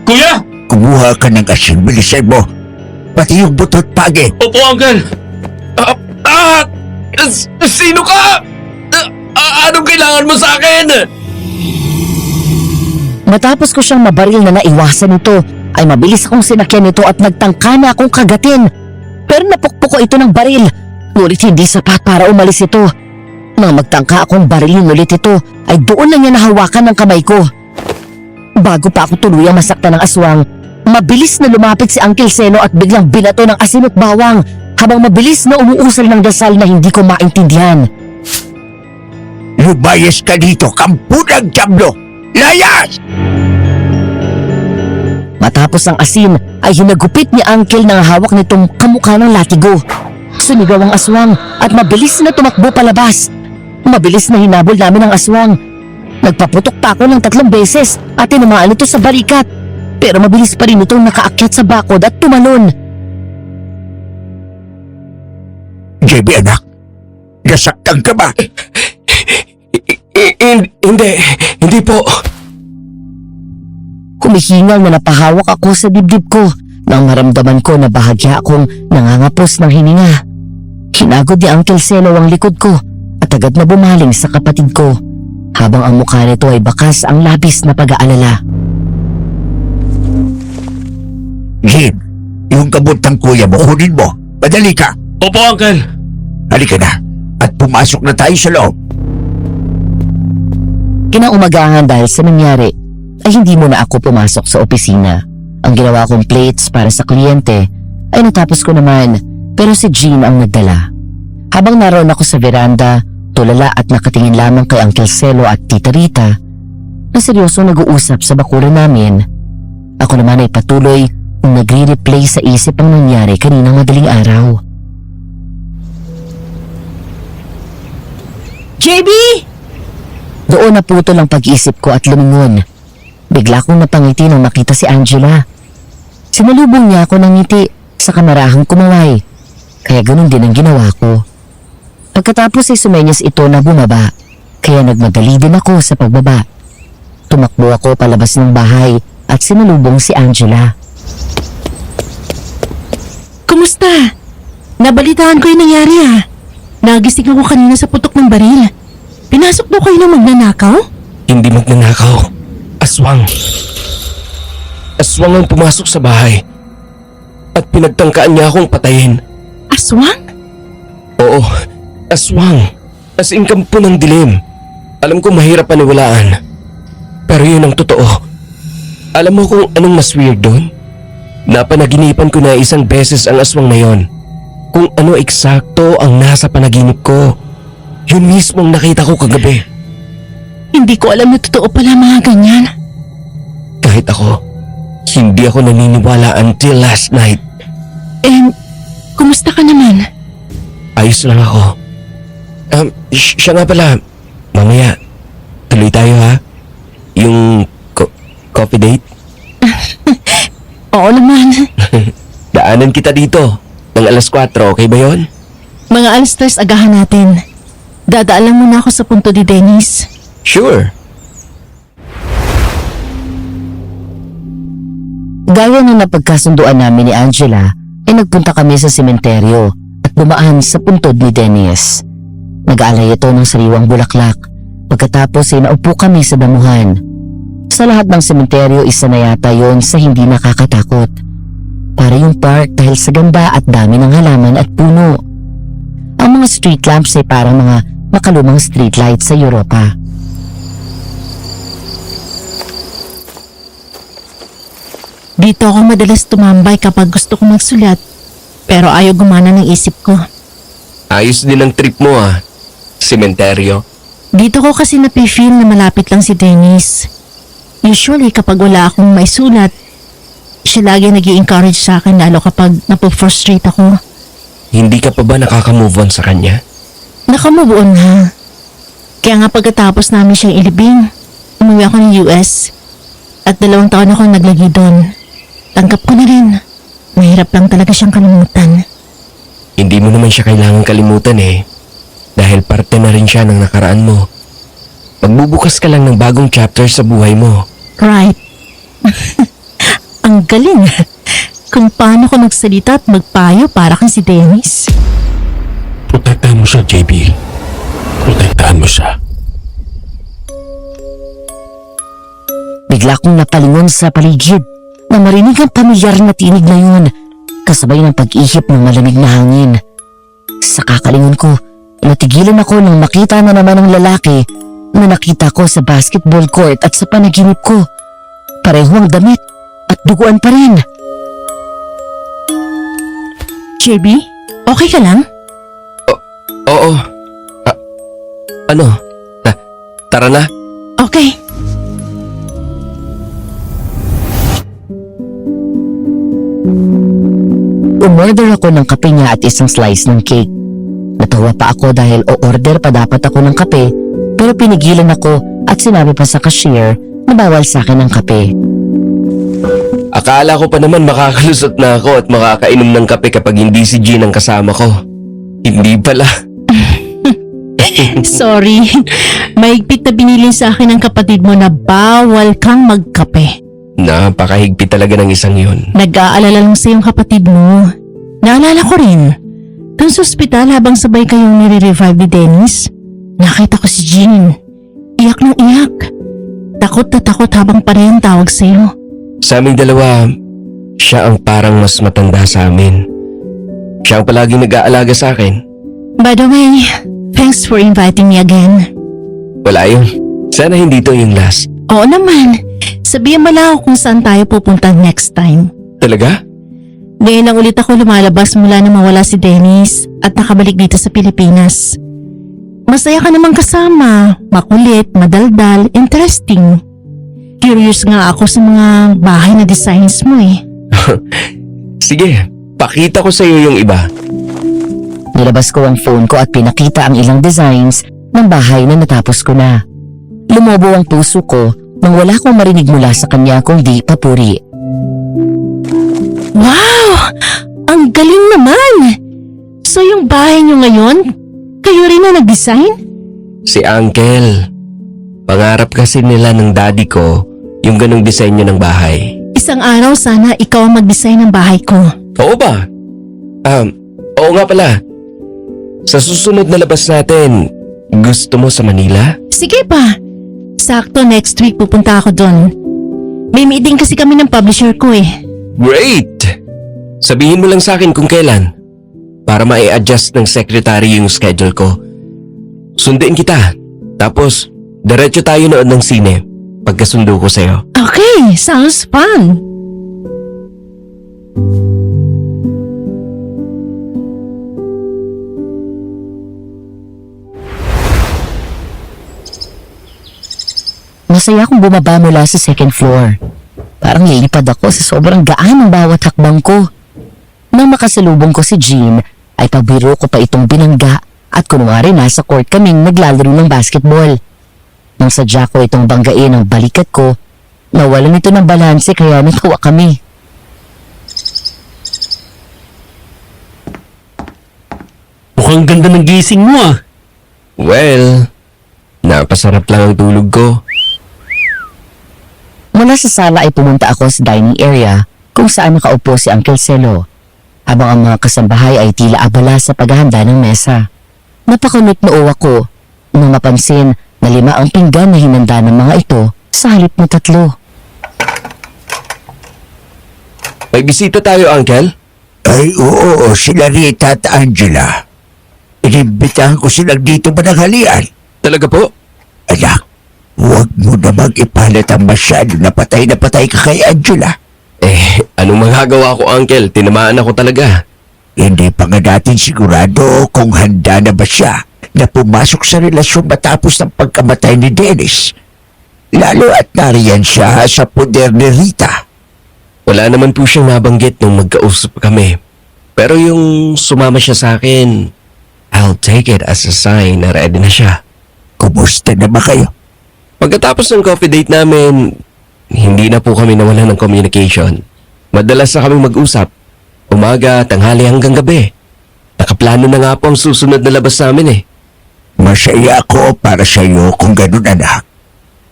Kuya! Kumuha ka ng asin, bilisan mo. Pati yung butot pagi. Opo, Uncle! Sino ka? Anong kailangan mo sa akin? Matapos ko siyang mabaril na naiwasan ito, ay mabilis akong sinakyan ito at nagtangka na akong kagatin. Pero napukpok ko ito ng baril, ngunit hindi sapat para umalis ito. Nang magtangka akong barilin ulit ito, ay doon na niya nahawakan ng kamay ko. Bago pa ako tuluyang masaktan ng aswang, mabilis na lumapit si Uncle Seno at biglang binato ng asin at bawang habang mabilis na umuusal ng dasal na hindi ko maintindihan. Lumayas ka dito, kampunang Diablo! Layas! Matapos ang asin ay hinagupit ni Uncle ng hawak nitong kamukha ng latigo. Sumigaw ang aswang at mabilis na tumakbo palabas. Mabilis na hinabol namin ang aswang. Nagpaputok pa ako ng 3 beses at tinamaan ito sa balikat. Pero mabilis pa rin itong nakaakyat sa bakod at tumalon. JB anak, nasaktan ka ba? Hindi po. Kumihingal na napahawak ako sa dibdib ko nang maramdaman ko na bahagya akong nangangapos ng hininga. Hinagod ni Uncle Seno ang likod ko at agad na bumaling sa kapatid ko habang ang mukha nito ay bakas ang labis na pag-aalala. Jim, yung gamot ng kuya mo, kunin mo. Madali ka. Opo, Uncle! Halika na at pumasok na tayo sa loob. Kinaumagahan dahil sa nangyari ay hindi muna ako pumasok sa opisina. Ang ginawa kong plates para sa kliyente ay natapos ko naman, pero si Jean ang nagdala. Habang naroon ako sa veranda, tulala at nakatingin lamang kay Uncle Selo at Tita Rita na seryosong nag-uusap sa bakuran namin, ako naman ay patuloy nagre-replay sa isip ang nangyari kaninang madaling araw. JB! Doon naputol ang pag-isip ko at lumingon. Bigla kong napangiti nang makita si Angela. Sinalubong niya ako ng ngiti sa kamarahang kumaway, kaya ganun din ang ginawa ko. Pagkatapos ay sumenyas ito na bumaba, kaya nagmadali din ako sa pagbaba. Tumakbo ako palabas ng bahay at sinalubong si Angela. Kumusta? Nabalitaan ko yung nangyari Nagising ako kanina sa putok ng baril. Pinasok daw kayo ng magnanakaw? Hindi magnanakaw. Aswang. Aswang ang pumasok sa bahay. At pinagtangkaan niya akong patayin. Aswang? Oo, aswang. As in kampo ng dilim. Alam ko mahirap paniwalaan. Pero yun ang totoo. Alam mo kung anong mas weird doon? Napanaginipan ko na isang beses ang aswang na yon. Kung ano eksakto ang nasa panaginip ko. Yun mismong nakita ko kagabi. Hindi ko alam na totoo pala mga ganyan. Kahit ako, hindi ako naniniwala until last night. Kumusta ka naman? Ayos lang ako. Siya nga pala, mamaya, tuloy tayo ha? Yung coffee date? Oo naman. Daanan kita dito ng 4:00, okay ba yon? Mga 3:00 agahan natin. Dadaan lang muna ako sa punto ni Dennis. Sure. Gaya ng napagkasunduan namin ni Angela, ay nagpunta kami sa sementeryo at dumaan sa puntod ni Dennis. Nag-aalay ito ng sariwang bulaklak. Pagkatapos ay naupo kami sa damuhan. Sa lahat ng sementeryo, isa na yata yon sa hindi nakakatakot. Para yung park dahil sa ganda at dami ng halaman at puno. Ang mga street lamps ay parang mga makalumang street lights sa Europa. Dito ako madalas tumambay kapag gusto kong magsulat, pero ayaw gumana ng isip ko. Ayos din ang trip mo ah. Sementeryo. Dito ko kasi napifeel na malapit lang si Dennis. Usually kapag wala akong maisulat, siya lagi nag-i-encourage sa akin lalo kapag napofrustrate ako. Hindi ka pa ba nakaka-move on sa kanya? Nakamove on na. Kaya nga pagkatapos namin siyang ilibing, umuwi ako ng US. At 2 taon ako naglagi doon. Tanggap ko na rin. Mahirap lang talaga siyang kalimutan. Hindi mo naman siya kailangang kalimutan eh. Dahil parte na rin siya ng nakaraan mo. Magbubukas ka lang ng bagong chapter sa buhay mo. Right. Ang galing. Kung paano ko magsalita at magpayo para kang si Dennis. Protektahan mo siya, JB. Protektahan mo siya. Bigla kong napalingon sa paligid na marinig ang pamilyar na tinig na yun, kasabay ng pag-ihip ng malamig na hangin. Sa kakalingon ko, natigilan ako nang makita na naman ang lalaki na nakita ko sa basketball court at sa panaginip ko. Pareho ang damit at duguan pa rin. JB, okay ka lang? Oo. Ano? Tara na. Okay. Umorder ako ng kape niya at isang slice ng cake. Natawa pa ako dahil o-order pa dapat ako ng kape, pero pinigilan ako at sinabi pa sa cashier na bawal sa akin ang kape. Akala ko pa naman makakalusot na ako at makakainom ng kape kapag hindi si Jean ang kasama ko. Hindi pala. Sorry. Mahigpit na binilin sa akin ng kapatid mo na bawal kang magkape. Napakahigpit talaga ng isang yun. Nag-aalala lang sa iyong kapatid mo. Naalala ko rin. Doon sa ospital habang sabay kayong nire-revive ni Dennis, nakita ko si Jean. Iyak ng iyak. Takot na takot habang parehong tawag sa iyo. Sa aming dalawa, siya ang parang mas matanda sa amin. Siya ang palaging nag-aalaga sa akin. By the way, thanks for inviting me again. Wala yun. Sana hindi to yung last. Oo naman. Sabihan mo lang ako kung saan tayo pupunta next time. Talaga? Ngayon lang ulit ako lumalabas mula na mawala si Dennis at nakabalik dito sa Pilipinas. Masaya ka namang kasama, makulit, madaldal, interesting. Curious nga ako sa mga bahay na designs mo eh. Sige, pakita ko sa iyo yung iba. Nilabas ko ang phone ko at pinakita ang ilang designs ng bahay na natapos ko na. Lumobo ang puso ko nang wala akong marinig mula sa kanya kundi papuri. Wow! Ang galing naman! So yung bahay niyo ngayon, kayo rin na nag-design? Si Uncle. Pangarap kasi nila ng daddy ko yung ganong disenyo ng bahay. Isang araw sana ikaw ang mag-design ng bahay ko. Oo ba? Oo nga pala. Sa susunod na labas natin, gusto mo sa Manila? Sige pa. Sakto next week pupunta ako doon. May meeting kasi kami ng publisher ko eh. Great! Sabihin mo lang sa akin kung kailan para ma-adjust ng secretary yung schedule ko. Sundin kita. Tapos, diretso tayo noon ng sine pagkasundo ko sa'yo. Okay, sounds fun. Masaya akong bumaba mula sa second floor. Parang lilipad ako sa sobrang gaan ng bawat hakbang ko. Nang makasalubong ko si Jean, ay pagbiro ko pa itong binangga at kunwari nasa court kaming naglalaro ng basketball. Nang sadya ko itong banggain ang balikat ko, nawalan ito ng balanse kaya natawa kami. Mukhang ganda ng gising mo ah. Well, napasarap lang ang tulog ko. Mula sa sala ay pumunta ako sa dining area kung saan nakaupo si Uncle Celo, habang ang mga kasambahay ay tila abala sa paghahanda ng mesa. Napakunot-noo ako nang mapansin na 5 ang pinggan na hinanda ng mga ito sa halip na 3. May bisita tayo, Uncle? Ay oo, sila Rita at Angela. Inimbitahan ko silang dito managhalian. Talaga po? Anak, huwag mo namang ipalit ang masyado na patay ka kay Angela. Anong magagawa ko, Uncle? Tinamaan ako talaga. Hindi pa nga natin sigurado kung handa na ba siya na pumasok sa relasyon matapos ng pagkamatay ni Dennis. Lalo at nariyan siya sa poder ni Rita. Wala naman po siyang nabanggit nung magkausap kami. Pero yung sumama siya sa akin, I'll take it as a sign na ready na siya. Kumusta na ba kayo? Pagkatapos ng coffee date namin, hindi na po kami nawalan ng communication. Madalas na kami mag-usap. Umaga, tanghali hanggang gabi. Nakaplano na nga po ang susunod na labas namin eh. Masaya ako para sa iyo kung ganun, anak.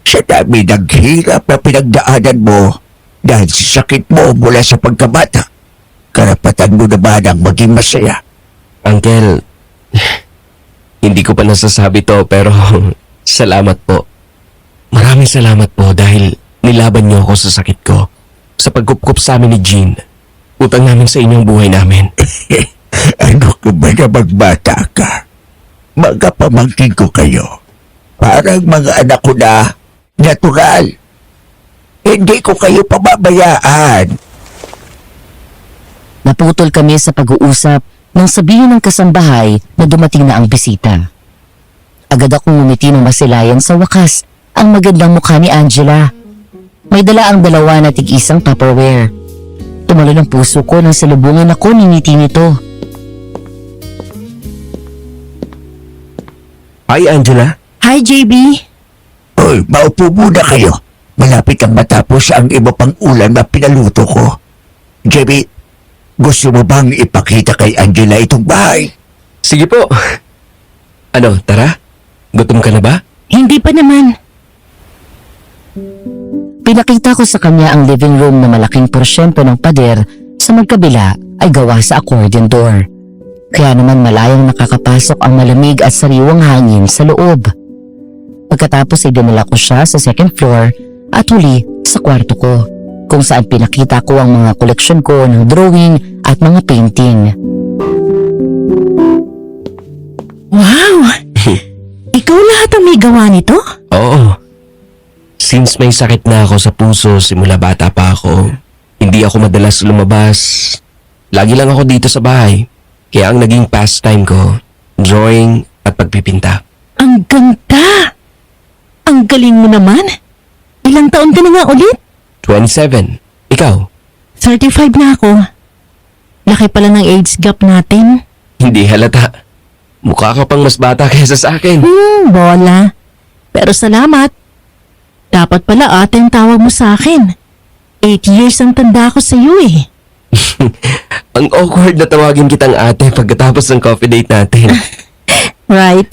Sa dami ng hirap na pinagdaanan mo dahil sa sakit mo mula sa pagkabata, karapatan mo naman ang maging masaya. Uncle, hindi ko pa nasasabi to pero salamat po. Maraming salamat po dahil nilaban niyo ako sa sakit ko. Sa pagkupkup sa amin ni Jean, utang namin sa inyong buhay namin. Ano ka ba na magbata ka? Mga pamangkin ko kayo. Parang mga anak ko na natural. Hindi ko kayo pababayaan. Naputol kami sa pag-uusap nang sabihin ng kasambahay na dumating na ang bisita. Agad akong ngumiti ng masilayan sa wakas ang magandang mukha ni Angela. May dala ang dalawa na tig-isang Tupperware. Tumalo ng puso ko nang salubungan ako ni ngiti nito. Hi, Angela. Hi, JB. Hoy, maupo muna kayo. Malapit ang matapos ang iba pang ulam na pinaluto ko. JB, gusto mo bang ipakita kay Angela itong bahay? Sige po. Ano, tara? Gutom ka na ba? Hindi pa naman. Pinakita ko sa kanya ang living room na malaking porsyento ng pader sa magkabila ay gawa sa accordion door. Kaya naman malayang nakakapasok ang malamig at sariwang hangin sa loob. Pagkatapos ay dinala ko siya sa second floor at huli sa kwarto ko, kung saan pinakita ko ang mga koleksyon ko ng drawing at mga painting. Wow! Ikaw lahat ang may gawa nito? Oo. Since may sakit na ako sa puso simula bata pa ako, hindi ako madalas lumabas. Lagi lang ako dito sa bahay. Kaya ang naging pastime ko, drawing at pagpipinta. Ang ganda! Ang galing mo naman. Ilang taon ka na nga ulit? 27. Ikaw? 35 na ako. Laki pala ng age gap natin. Hindi halata. Mukha ka pang mas bata kaysa sa akin. Bola. Pero salamat. Dapat pala ate ang tawag mo sa akin. 8 years ang tanda ko sa iyo eh. Ang awkward na tawagin kitang ate pagkatapos ng coffee date natin. Right.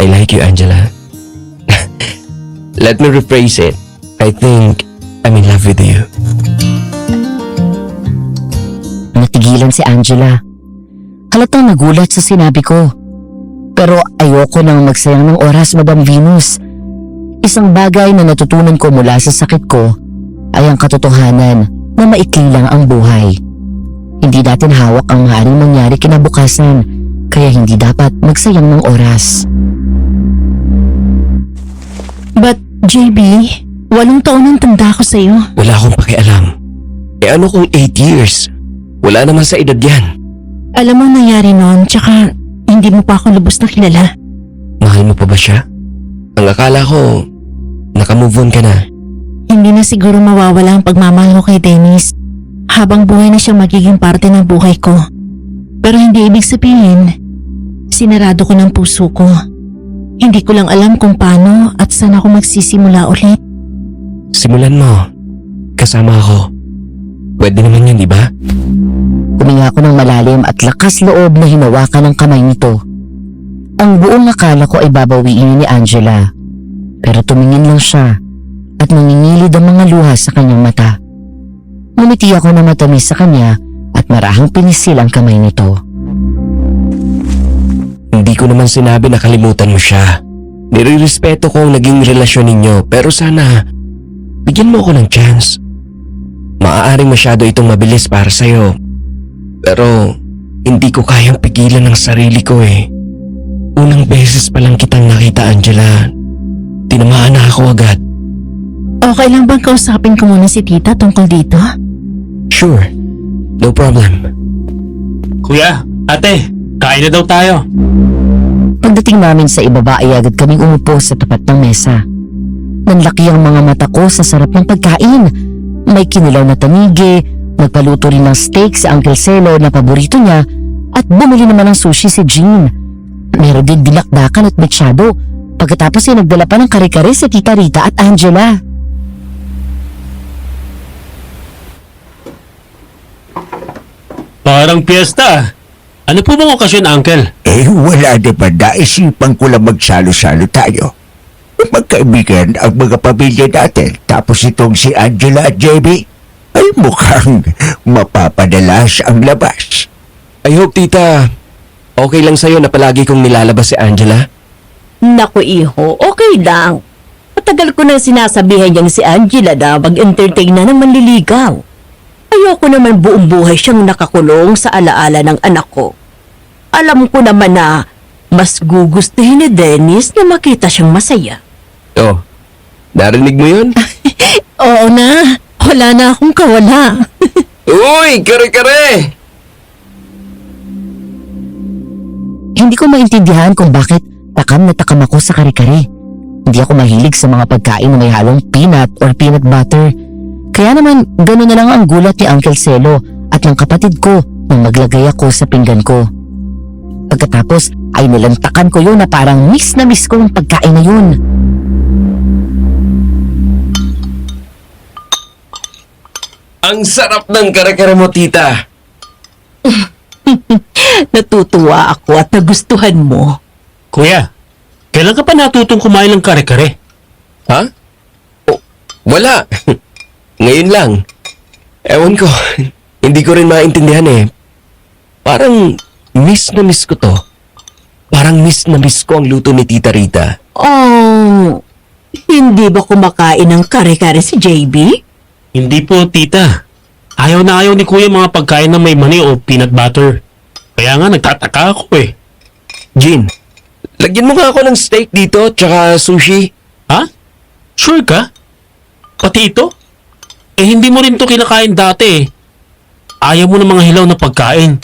I like you, Angela. Let me rephrase it. I think I'm in love with you. Natigilan si Angela. Halatang nagulat sa sinabi ko. Pero ayoko nang magsayang ng oras, Madam Venus. Isang bagay na natutunan ko mula sa sakit ko ay ang katotohanan na maikli lang ang buhay. Hindi natin hawak ang maaaring mangyari kinabukasan, kaya hindi dapat magsayang ng oras. But JB, 8 taon ang tanda ko sa iyo. Wala akong pakialam. Ano kung 8 years? Wala naman sa edad yan. Alam mo nangyari noon, tsaka hindi mo pa ako lubos na kilala. Mahal mo pa ba siya? Ang akala ko, nakamove on ka na. Hindi na siguro mawawala ang pagmamahal ko kay Dennis habang buhay na siyang magiging parte ng buhay ko. Pero hindi ibig sabihin, sinarado ko ng puso ko. Hindi ko lang alam kung paano at saan ako magsisimula ulit. Simulan mo. Kasama ako. Pwede naman yun, di ba? Huminga ako ng malalim at lakas loob na hinawakan ng kamay nito. Ang buong akala ko ay babawiin ni Angela. Pero tumingin lang siya at nangingilid ang mga luha sa kanyang mata. Ngumiti ako na matamis sa kanya at marahang pinisil ang kamay nito. Hindi ko naman sinabi na kalimutan mo siya. Nirirespeto ko ang naging relasyon ninyo pero sana bigyan mo ako ng chance. Maaaring masyado itong mabilis para sa'yo. Pero hindi ko kayang pigilan ang sarili ko eh. Unang beses pa lang kitang nakita, Angela. Tinamaan na ako agad. Okay lang bang kausapin ko muna si tita tungkol dito? Sure. No problem. Kuya, ate, kain na daw tayo. Pagdating namin sa ibaba ay agad kaming umupo sa tapat ng mesa. Nanlaki ang mga mata ko sa sarap ng pagkain. May kinilaw na tanigi, nagpaluto rin ng steak si Uncle Celo na paborito niya at bumili naman ng sushi si Jean. Meron din dinakdakan at mechado. Pagkatapos ay nagdala pa ng kare-kare si Tita Rita at Angela. Parang piyesta. Ano po bang okasyon, Uncle? Wala naman. Naisipan ko lang magsalo-salo tayo. Magkaibigan ang mga pamilya natin. Tapos itong si Angela at JB ay mukhang mapapadalas ang labas. I hope, tita, okay lang sa'yo na palagi kong nilalabas si Angela? Naku iho, okay lang. Matagal ko na sinasabihan niyang si Angela na mag-entertain na ng manliligaw. Ayoko naman buong buhay siyang nakakulong sa alaala ng anak ko. Alam ko naman na mas gugustuhin ni Dennis na makita siyang masaya. Oh, narinig mo yun? Oo na, wala na akong kawala. Uy, kare-kare! Hindi ko maintindihan kung bakit takam na takam ako sa kare-kare. Hindi ako mahilig sa mga pagkain na may halong peanut or peanut butter. Kaya naman, gano'n na lang ang gulat ni Uncle Celo at ng kapatid ko nang maglagay ako sa pinggan ko. Pagkatapos ay nilantakan ko yun na parang miss na miss ko ang pagkain na yun. Ang sarap ng kare-kare mo, tita. Natutuwa ako at nagustuhan mo. Kuya, kailan ka pa natutong kumain ng kare-kare? Ha? Oh, wala. Ngayon lang. Ewan ko, hindi ko rin maintindihan eh. Parang miss na miss ko to. Parang miss na miss ko ang luto ni Tita Rita. Oh, hindi ba kumakain ng kare-kare si JB? Hindi po, tita. Ayaw na ayaw ni kuya mga pagkain na may mani o peanut butter. Kaya nga nagtataka ako eh. Jean, lagyan mo nga ako ng steak dito tsaka sushi. Ha? Sure ka? Pati ito? Eh hindi mo rin to kinakain dati eh. Ayaw mo ng mga hilaw na pagkain.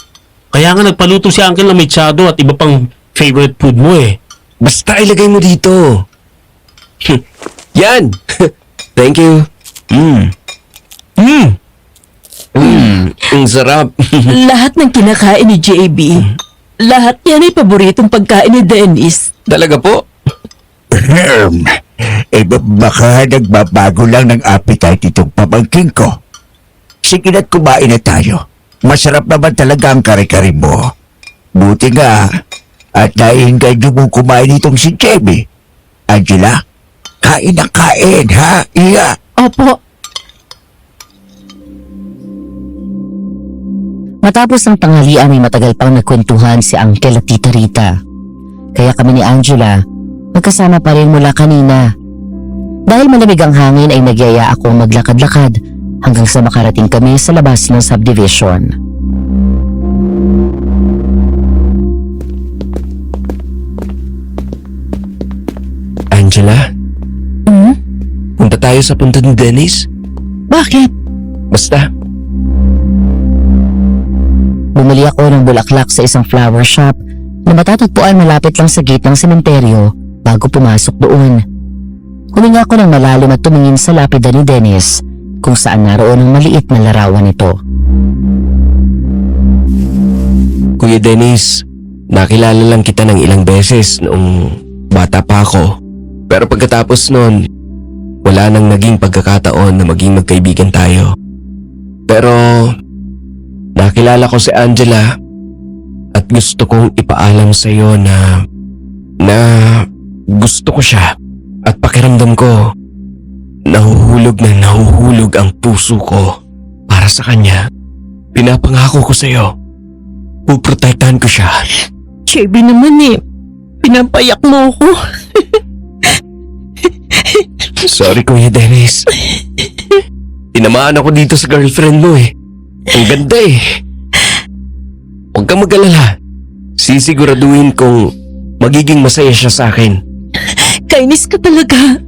Kaya nga nagpaluto si Uncle na mechado at iba pang favorite food mo eh. Basta ilagay mo dito. Yan! Thank you. Ang sarap. Lahat ng kinakain ni JB, lahat yan ay paboritong pagkain ni Dennis. Talaga po? Baka nagbabago lang ng appetite itong pamangkin ko. Sige na't kumain na tayo. Masarap naman talaga ang kare-kare mo. Buti nga, at nainggan niyo mong kumain itong si JB. Angela, kain na kain, ha? Iya. Opo, Matapos ang tanghalian ay matagal pang nagkwentuhan si Uncle at Tita Rita. Kaya kami ni Angela, magkasama pa rin mula kanina. Dahil malamig ang hangin ay nagyaya akong maglakad-lakad hanggang sa makarating kami sa labas ng subdivision. Angela? Punta tayo sa punta ni Dennis? bakit? Basta. Bumili ako ng bulaklak sa isang flower shop na matatagpuan malapit lang sa gate ng sementeryo bago pumasok doon. Huminga ako ng malalim at tumingin sa lapida ni Dennis kung saan naroon ang maliit na larawan nito. Kuya Dennis, nakilala lang kita ng ilang beses noong bata pa ako. Pero pagkatapos nun, wala nang naging pagkakataon na maging magkaibigan tayo. Pero nakilala ko si Angela at gusto kong ipaalam sa iyo na gusto ko siya at pakiramdam ko nahuhulog ang puso ko para sa kanya. Pinapangako ko sa iyo, puprotektahan ko siya. JB naman eh, pinapayak mo ko. Sorry Kuya Dennis. Tinamaan ako dito sa girlfriend mo eh. Ang ganda eh. Huwag kang mag-alala. Sisiguraduhin kong magiging masaya siya sa akin. Kainis ka talaga.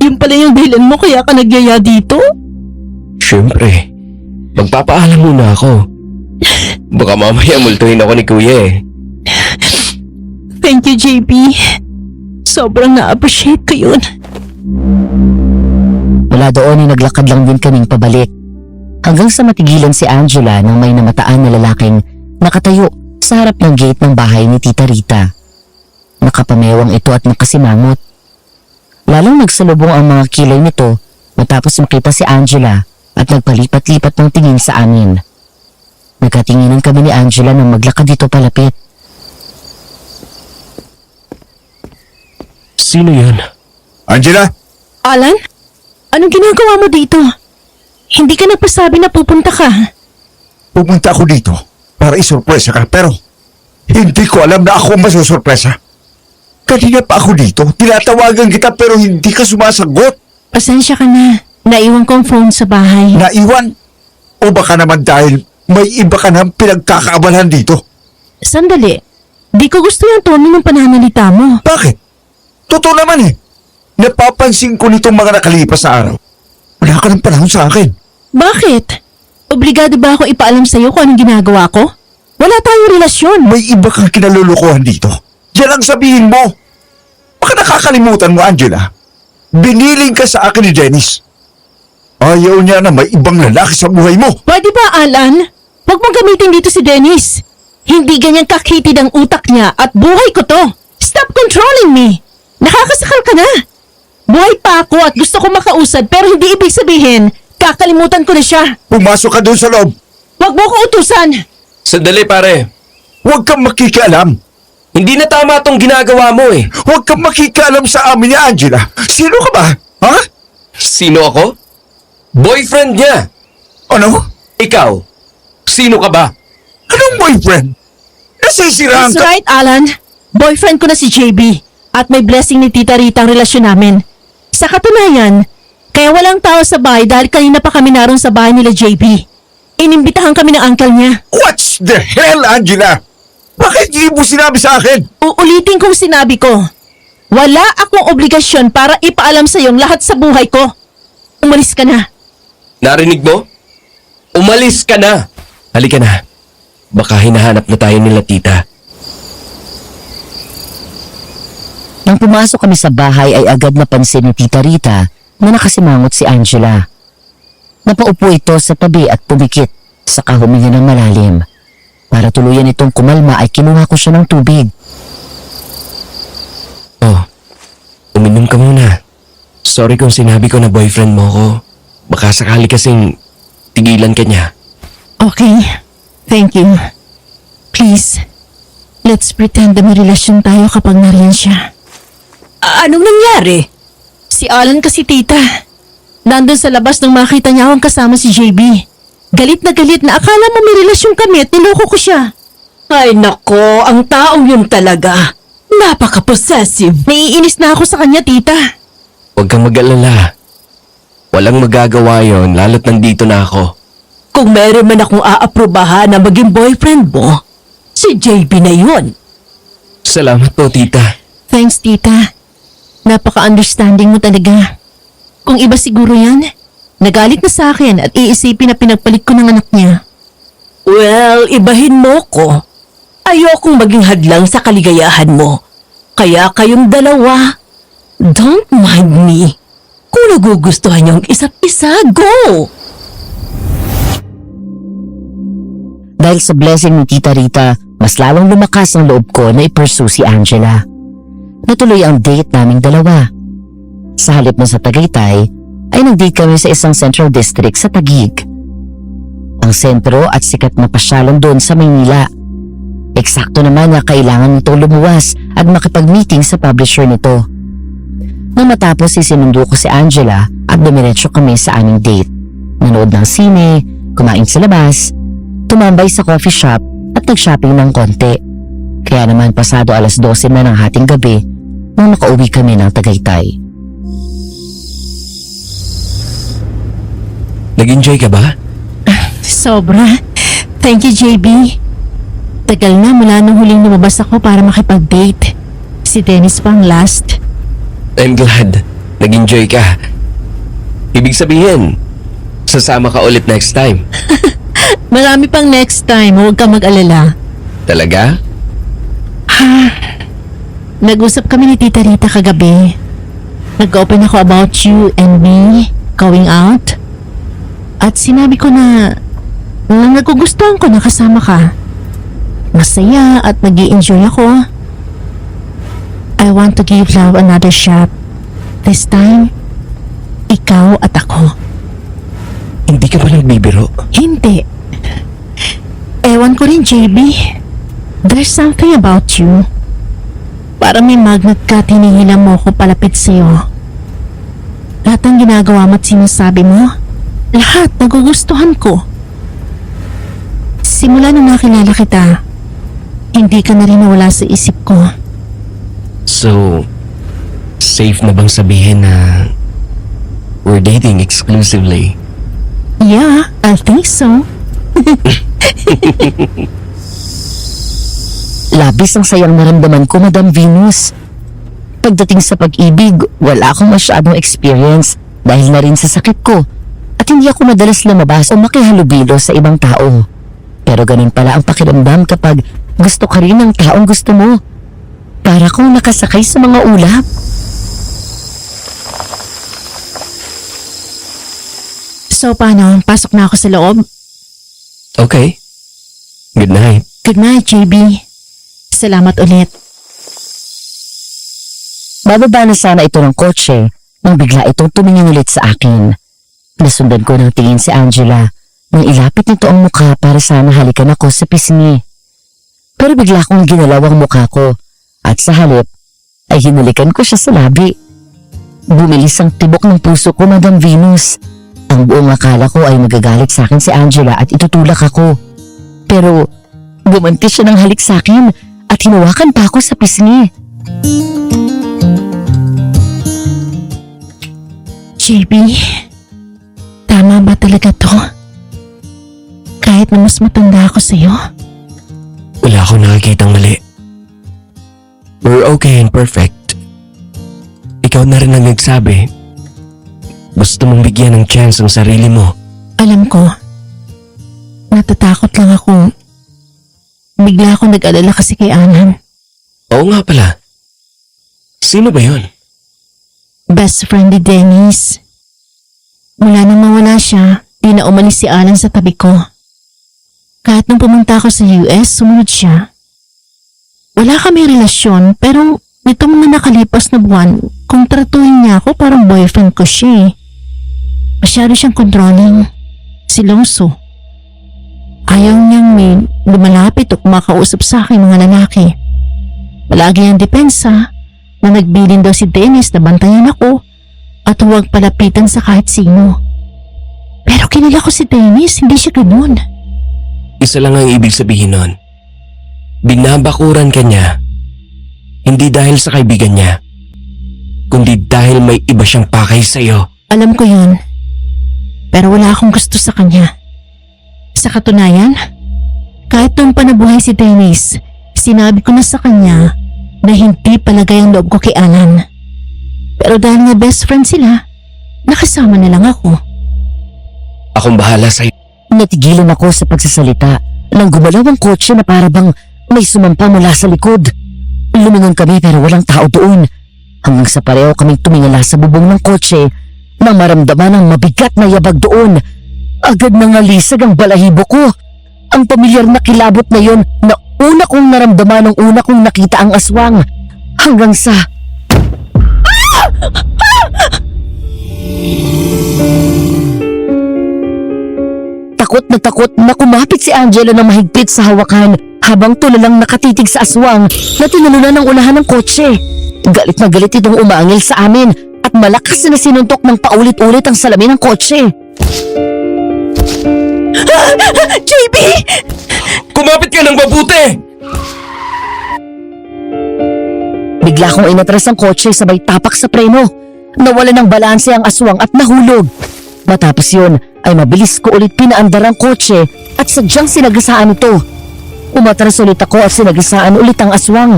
Yung pala yung dahilan mo kaya ka nagyaya dito? Siyempre, Magpapaalam muna ako. Baka mamaya multuhin ako ni Kuya eh. Thank you, JB. Sobrang na-appreciate ko yun. Mula doon ay naglakad lang din kaming pabalik. Hanggang sa matigilan si Angela nang may namataan na lalaking nakatayo sa harap ng gate ng bahay ni Tita Rita. Nakapamewang ito at nakasimangot. Lalong nagsalubong ang mga kilay nito matapos makita si Angela at nagpalipat-lipat ng tingin sa amin. Nagkatinginan kami ni Angela nang maglakad dito palapit. Sino yan? Angela? Alan? Anong ginagawa mo dito? Hindi ka nagpasabi na pupunta ka. Pumunta ako dito para isurpresa ka pero hindi ko alam na ako masusurpresa. Kanina pa ako dito, tinatawagan kita pero hindi ka sumasagot. Pasensya ka na. Naiwan ko ang phone sa bahay. Naiwan? O baka naman dahil may iba ka nang pinagkakaabalahan dito? Sandali. Di ko gusto yung tono ng pananalita mo. Bakit? Totoo naman eh. Napapansin ko nitong mga nakalipas na araw. Wala ka ng panahon sa akin. Bakit? Obligado ba ako ipaalam sa'yo kung anong ginagawa ko? Wala tayong relasyon. May iba kang kinalulukuhan dito. Yan ang sabihin mo. Baka nakakalimutan mo, Angela. Biniling ka sa akin ni Dennis. Ayaw niya na may ibang lalaki sa buhay mo. Pwede ba, Alan? Huwag mong gamitin dito si Dennis. Hindi ganyan kakitid ang utak niya at buhay ko to. Stop controlling me. Nakakasakal ka na. Buhay pa ako at gusto ko makausad pero hindi ibig sabihin kakalimutan ko na siya. Pumasok ka doon sa loob. Huwag mo ko utusan. Sandali pare. Huwag kang makikialam. Hindi na tama tong ginagawa mo eh. Huwag kang makikialam sa amin ni Angela. Sino ka ba? Ha? Sino ako? Boyfriend niya. Ano? Ikaw. Sino ka ba? Anong boyfriend? Nasisiraan That's ka. right, Alan. Boyfriend ko na si JB at may blessing ni Tita Rita ang relasyon namin. Sa katunayan, kaya walang tao sa bahay dahil kanina pa kami naroon sa bahay nila JB. Inimbitahan kami ng uncle niya. What's the hell, Angela? Bakit hindi mo sinabi sa akin? Uulitin kong sinabi ko. Wala akong obligasyon para ipaalam sa iyong lahat sa buhay ko. Umalis ka na. Narinig mo? Umalis ka na. Halika na. Baka hinahanap na tayo nila tita. Nang pumasok kami sa bahay ay agad napansin ni Tita Rita na nakasimangot si Angela. Napaupo ito sa tabi at pumikit saka huminga ng malalim. Para tuluyan itong kumalma ay kinuha ko siya ng tubig. Oh, uminom ka muna. Sorry kung sinabi ko na boyfriend mo ko. Baka sakali kasing tigilan ka niya. Okay. Thank you. Please, let's pretend na may relasyon tayo kapag nariyan siya. Anong nangyari? Si Alan kasi tita. Nandun sa labas nang makita niya akong kasama si JB. Galit na akala mo may relasyon kami at niloko ko siya. Ay nako, ang taong yun talaga. Napaka-possessive. Naiinis na ako sa kanya, tita. Huwag kang mag-alala. Walang magagawa yon lalo't nandito na ako. Kung meron man akong aaprubahan na maging boyfriend mo, si JB na yun. Salamat po, tita. Thanks, tita. Napaka-understanding mo talaga. Kung iba siguro yan, nagalit na sa akin at iisipin na pinagpalit ko ng anak niya. Well, ibahin mo ko. Ayokong maging hadlang sa kaligayahan mo. Kaya kayong dalawa, don't mind me. Kung nagugustuhan niyong isa't isa, go! Dahil sa blessing ni Tita Rita, mas lalong lumakas ang loob ko na i-pursue si Angela. Natuloy ang date naming dalawa. Sa halip na sa Tagaytay, ay nag-date kami sa isang central district sa Taguig. Ang sentro at sikat na pasyalan doon sa Maynila. Eksakto naman na kailangan nitong lumuwas at makipag-meeting sa publisher nito. Nang matapos isinundo ko si Angela at dumiretso kami sa aming date. Nanood ng sine, kumain sa labas, tumambay sa coffee shop at nag-shopping ng konti. Kaya naman pasado 12:00 na ng hating gabi nang makauwi kami ng Tagaytay. Nag-enjoy ka ba? Sobra. Thank you, JB. Tagal na mula nung huling lumabas ako para makipag-date. Si Dennis pang last. I'm glad. Nag-enjoy ka. Ibig sabihin, Sasama ka ulit next time. Marami pang next time, huwag ka mag-alala. Talaga? Nag-usap kami ni Tita Rita kagabi. Nag-open ako about you and me going out. At sinabi ko na nagugustuhan ko na kasama ka. Masaya at nag-i-enjoy ako. I want to give love another shot. This time, ikaw at ako. Hindi ka ba nagbibiro? Hindi. Ewan ko rin, JB. There's something about you. Parang may magnet ka, tinihila mo ko palapit sa'yo. Lahat ng ginagawa mo at sinasabi mo, lahat nagugustuhan ko. Simula nung nakilala kita, hindi ka na rin nawala sa isip ko. So, safe na bang sabihin na we're dating exclusively? Yeah, I think so. Labis ang sayang naramdaman ko, Madam Venus. Pagdating sa pag-ibig, wala akong masyadong experience dahil na rin sa sakit ko at hindi ako madalas lumabas o makihalubilo sa ibang tao. Pero ganun pala ang pakiramdam kapag gusto ka rin ng taong gusto mo. Para kung nakasakay sa mga ulap. So paano, pasok na ako sa loob? Okay. Good night. Good night, JB. Salamat ulit. Bababa na sana ito ng kotse nang bigla itong tumingin ulit sa akin. Nasundan ko ng tingin si Angela nang ilapit nito ang mukha para sana halikan ako sa pisngi. Pero bigla kong ginalaw ang mukha ko at sa halip ay hinalikan ko siya sa labi. Bumilis ang tibok ng puso ko, Madam Venus. Ang buong akala ko ay magagalit sa akin si Angela at itutulak ako. Pero gumanti siya ng halik sa akin at hinawakan pa ako sa pisngi. JB, tama ba talaga to? Kahit na mas matanda ako sa'yo? Wala akong nakikitang mali. We're okay and perfect. Ikaw na rin ang nagsabi. Gusto mong bigyan ng chance ang sarili mo. Alam ko, natatakot lang ako. Bigla akong nag-alala kasi kay Anan. Oo nga pala. Sino ba yun? Best friend ni Dennis. Mula nang mawala siya, di na umalis si Alan sa tabi ko. Kahit nung pumunta ako sa US, sumunod siya. Wala kami relasyon, pero nito mga nakalipas na buwan, kung tratuhin niya ako parang boyfriend ko siya eh. Masyado siyang controlling. Siloso. Ayaw niyang may lumalapit o kumakausap sa akin mga lalaki. Palagi ang depensa na nagbilin daw si Dennis na bantayan ako at huwag palapitan sa kahit sino. Pero kilala ko si Dennis, hindi siya ganun. Isa lang ang ibig sabihin nun. Binabakuran ka niya. Hindi dahil sa kaibigan niya, kundi dahil may iba siyang pakay sa'yo. Alam ko yun. Pero wala akong gusto sa kanya. Sa katunayan, kahit nung panabuhay si Dennis, sinabi ko na sa kanya na hindi palagay ang loob ko kay Alan. Pero dahil nga best friend sila, nakasama na lang ako. Akong bahala sa'yo. Natigilan ako sa pagsasalita nang gumalaw ang kotse na para bang may sumampa mula sa likod. Lumingon kami pero walang tao doon. Hanggang sa pareho kaming tumingala sa bubong ng kotse nang maramdaman ang mabigat na yabag doon. Agad nangalisag ang balahibo ko. Ang pamilyar na kilabot na yon na una kong naramdaman nung una kong nakita ang aswang. Hanggang sa... Takot na kumapit si Angela na mahigpit sa hawakan habang tulalang nakatitig sa aswang na tinalunan ng unahan ng kotse. Galit na galit itong umangil sa amin at malakas na sinuntok ng paulit-ulit ang salamin ng kotse. JB! Kumapit ka ng mabuti! Bigla kong inatras ang kotse sabay tapak sa preno. Nawala ng balanse ang aswang at nahulog. Matapos yun ay mabilis ko ulit pinaandar ang kotse at sadyang sinagasaan ito. Umatras ulit ako at sinagasaan ulit ang aswang.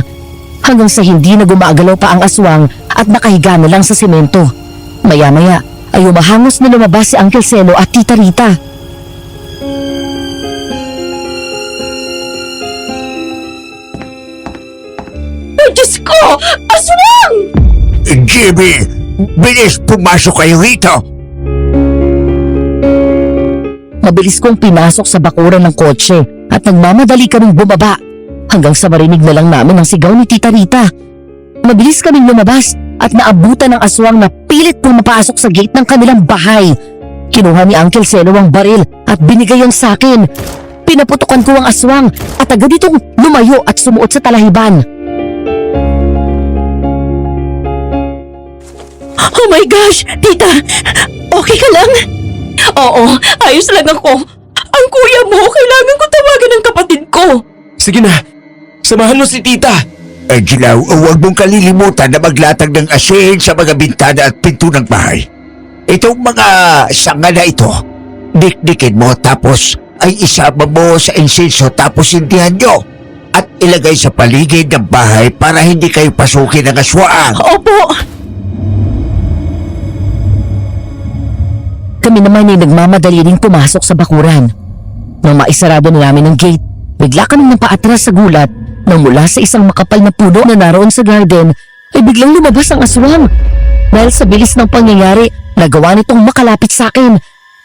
Hanggang sa hindi na gumagalaw pa ang aswang at nakahiga na lang sa simento. Maya-maya ay umahangos na lumabas si Uncle Selo at Tita Rita. Ay, Diyos ko! Aswang! Jimmy, bilis pumasok kayo rito. Mabilis kong pinasok sa bakuran ng kotse at nagmamadali kaming bumaba hanggang sa marinig na lang namin ang sigaw ni Tita Rita. Mabilis kaming lumabas at naabutan ng aswang na pilit pumapasok sa gate ng kanilang bahay. Kinuha ni Uncle Selo ang baril at binigay yan sa akin. Pinaputukan ko ang aswang at agad itong lumayo at sumuot sa talahiban. Oh my gosh! Tita! Okay ka lang? Oo, ayos lang ako. Ang kuya mo, kailangan ko tawagan ng kapatid ko. Sige na, samahan mo si tita. Angela, huwag mong kalilimutan na maglatag ng asin sa mga bintana at pinto ng bahay. Itong mga sanga na ito, dikdikin mo tapos ay isama mo sa insenso tapos sindihan nyo at ilagay sa paligid ng bahay para hindi kayo pasukin ng aswang. Opo! Kami naman ay nagmamadali ring pumasok sa bakuran. Nang maisarado na namin ang gate, bigla kaming napaatras sa gulat nang mula sa isang makapal na puno na naroon sa garden ay biglang lumabas ang aswang. Dahil sa bilis ng pangyayari, nagawa nitong makalapit sa akin.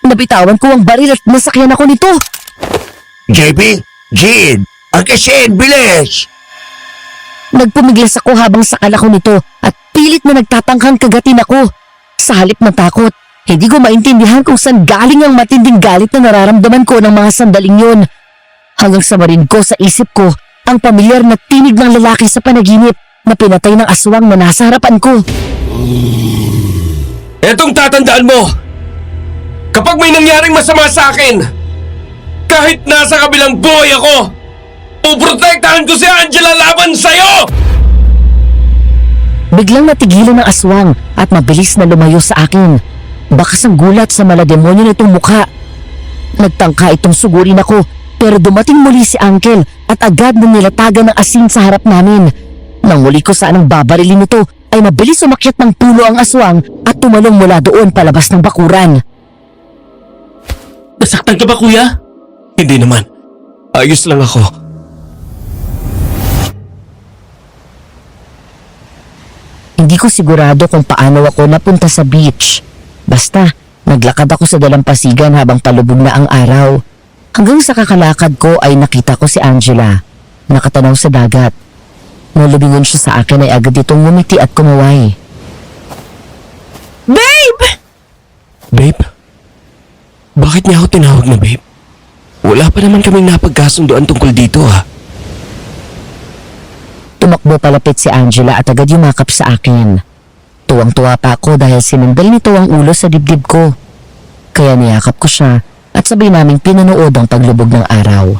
Nabitawan ko ang baril at nasakyan ako nito. JB, Jean, ang asin, bilis! Nagpumiglas ako habang sakal ako nito at pilit na nagtatangkang kagatin ako. Sa halip ng takot, hindi ko maintindihan kung saan galing ang matinding galit na nararamdaman ko ng mga sandaling yun. Hanggang sa marinig ko sa isip ko ang pamilyar na tinig ng lalaki sa panaginip na pinatay ng aswang na nasa harapan ko. Etong tatandaan mo! Kapag may nangyaring masama sa akin, kahit nasa kabilang buhay ako, puprotektahan ko si Angela laban sa'yo! Biglang natigilan ng aswang at mabilis na lumayo sa akin. Bakas ang gulat sa malademonyo nitong mukha. Nagtangka itong sugurin ako pero dumating muli si Uncle at agad na nilatagan ng asin sa harap namin. Nang muli ko sanang babarilin ito ay mabilis umakyat ng pulo ang aswang at tumalong mula doon palabas ng bakuran. Nasaktan ka ba, kuya? Hindi naman. Ayos lang ako. Hindi ko sigurado kung paano ako napunta sa beach. Basta, naglakad ako sa dalampasigan habang palubog na ang araw. Hanggang sa kakalakad ko ay nakita ko si Angela. Nakatanaw sa dagat. Nung lumingon siya sa akin ay agad itong ngumiti at kumaway. Babe! Babe? Bakit niya ako tinawag na babe? Wala pa naman kaming napagkasunduan tungkol dito ha. Tumakbo palapit si Angela at agad yumakap sa akin. Tuwang-tuwa pa ako dahil sinandal nito ang ulo sa dibdib ko. Kaya niyakap ko siya at sabay naming pinanood ang paglubog ng araw.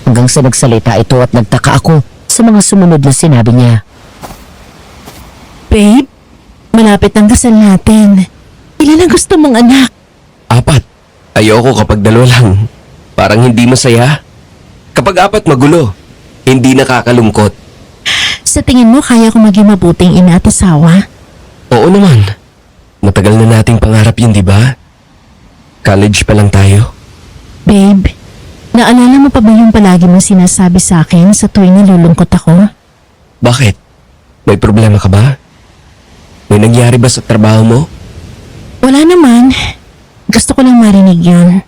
Hanggang sa nagsalita ito at nagtaka ako sa mga sumunod na sinabi niya. Babe, malapit ang kasal natin. Ilan ang gusto mong anak? 4. Ayoko kapag 2 lang. Parang hindi masaya. Kapag 4 magulo, hindi nakakalungkot. Sa tingin mo kaya ko maging mabuting ina at asawa? Oo naman. Matagal na nating pangarap yun, di ba? College pa lang tayo. Babe, naalala mo pa ba yung palagi mong sinasabi sa akin sa tuwing nalulungkot ako? Bakit? May problema ka ba? May nangyari ba sa trabaho mo? Wala naman. Gusto ko lang marinig yun.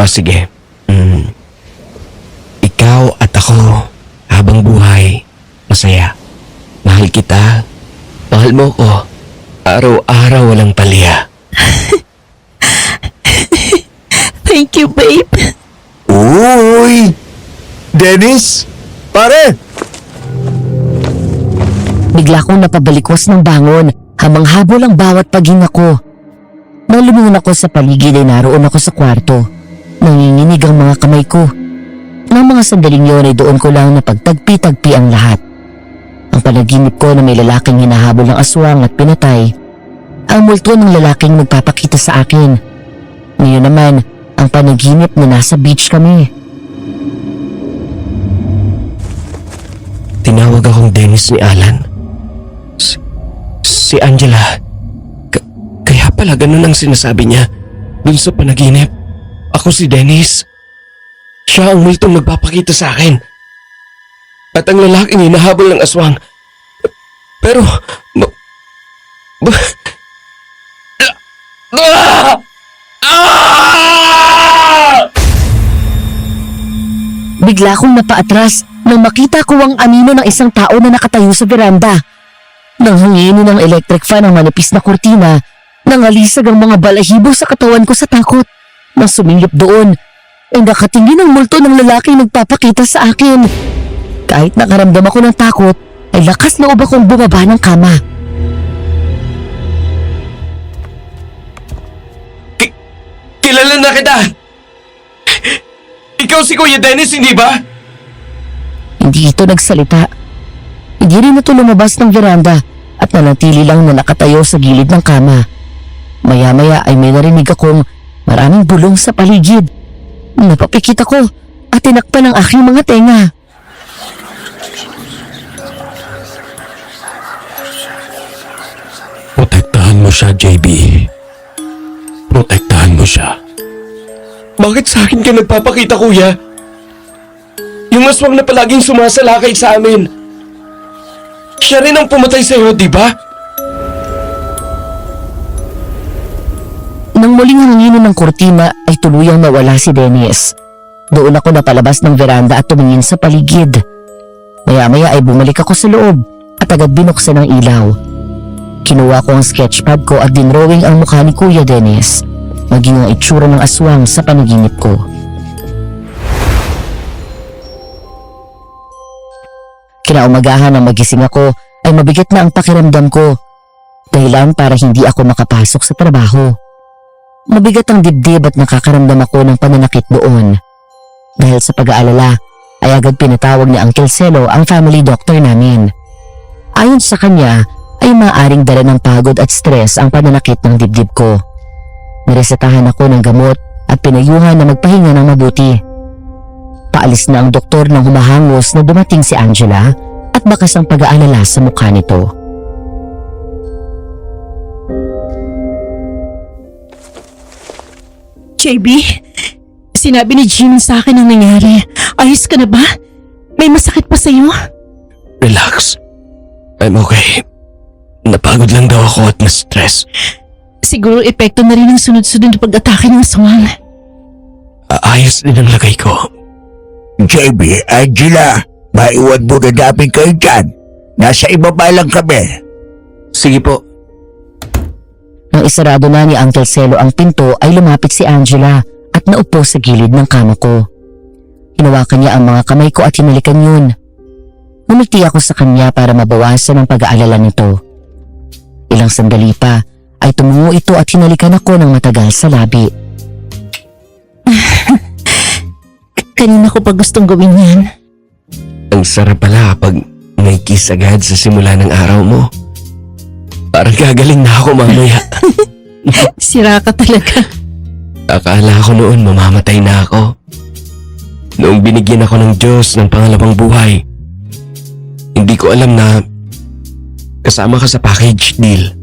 Sige. Ikaw at ako, habang buhay, masaya. Mahal kita. Mahal mo ko. Araw-araw walang palya. Thank you, babe. Uy! Dennis! Pare! Bigla kong napabalikwas ng bangon habang habol ang bawat paghinga ko. Nang lumingon ako sa paligid ay naroon ako sa kwarto. Nanginginig ang mga kamay ko. Nang mga sandaling yun ay doon ko lang napagtagpi-tagpi ang lahat. Ang panaginip ko na may lalaking hinahabol ng aswang at pinatay. Ang multo ng lalaking nagpapakita sa akin. Ngayon naman, ang panaginip na nasa beach kami. Tinawag akong Dennis ni Alan. Si Angela. Kaya pala ganun ang sinasabi niya. Dun sa panaginip, ako si Dennis. Siya ang multong nagpapakita sa akin. At ang lalaking hinahabol ng aswang. Pero... Bigla akong napaatras nang makita ko ang anino ng isang tao na nakatayo sa veranda. Nang hanginin ng electric fan ang manipis na kurtina, nangalisag ang mga balahibo sa katawan ko sa takot. Nang sumilip doon, ay nakatingin ang multo ng lalaki nagpapakita sa akin. Kahit nakaramdam ako ng takot, ay lakas loob akong bumaba ng kama. Kilala na kita! Ikaw si Kuya Dennis, hindi ba? Hindi ito nagsalita. Hindi rin ito lumabas ng veranda at nanatili lang na nakatayo sa gilid ng kama. Maya-maya ay may narinig akong maraming bulong sa paligid. Napapikit ako at tinakpan ang aking mga tenga. Protektahan mo siya, JB. Protektahan mo siya. Bakit sa akin ka nagpapakita, Kuya? Yung aswang na palaging sumasalakay sa amin. Siya rin ang pumatay sa'yo, di ba? Nang muling hanginin ng kurtina ay tuluyang nawala si Dennis. Doon ako napalabas ng veranda at tumingin sa paligid. Maya-maya ay bumalik ako sa loob at agad binuksan ang ilaw. Kinuha ko ang sketchpad ko at dinrawing ang mukha ni Kuya Dennis, maging ang itsura ng aswang sa panaginip ko. Kinaumagahan nang magising ako ay mabigat na ang pakiramdam ko. Dahilan para hindi ako makapasok sa trabaho. Mabigat ang dibdib at nakakaramdam ako ng pananakit doon. Dahil sa pag-aalala ay agad pinatawag ni Uncle Celo ang family doctor namin. Ayon sa kanya ay maaaring dala ng pagod at stress ang pananakit ng dibdib ko. Niresetahan ako ng gamot at pinayuhan na magpahinga ng mabuti. Paalis na ang doktor nang humahangos na dumating si Angela at bakas ang pag-aalala sa mukha nito. JB, sinabi ni Jim sa akin ang nangyari. Ayos ka na ba? May masakit pa sa'yo? Relax. I'm okay. Napagod lang daw ako at na-stress. Siguro epekto na rin ang sunod-sunod na pag-atake ng aswang. Ayos din ang lagay ko. JB, Angela, maiwan mo na namin kayo dyan. Nasa ibaba lang kami. Sige po. Nang isarado na ni Uncle Celo ang pinto ay lumapit si Angela at naupo sa gilid ng kama ko. Hinawakan niya ang mga kamay ko at hinalikan yun. Ngumiti ako sa kanya para mabawasan ang pag-aalala nito. Ilang sandali pa ay tumungo ito at hinalikan ako ng matagal sa labi. Kanina ko pa gustong gawin yan. Ang sarap pala pag may kiss agad sa simula ng araw mo. Parang gagaling na ako mamaya. Sira ka talaga. Akala ko noon mamamatay na ako. Noong binigyan ako ng Diyos ng pangalawang buhay, hindi ko alam na kasama ka sa package deal.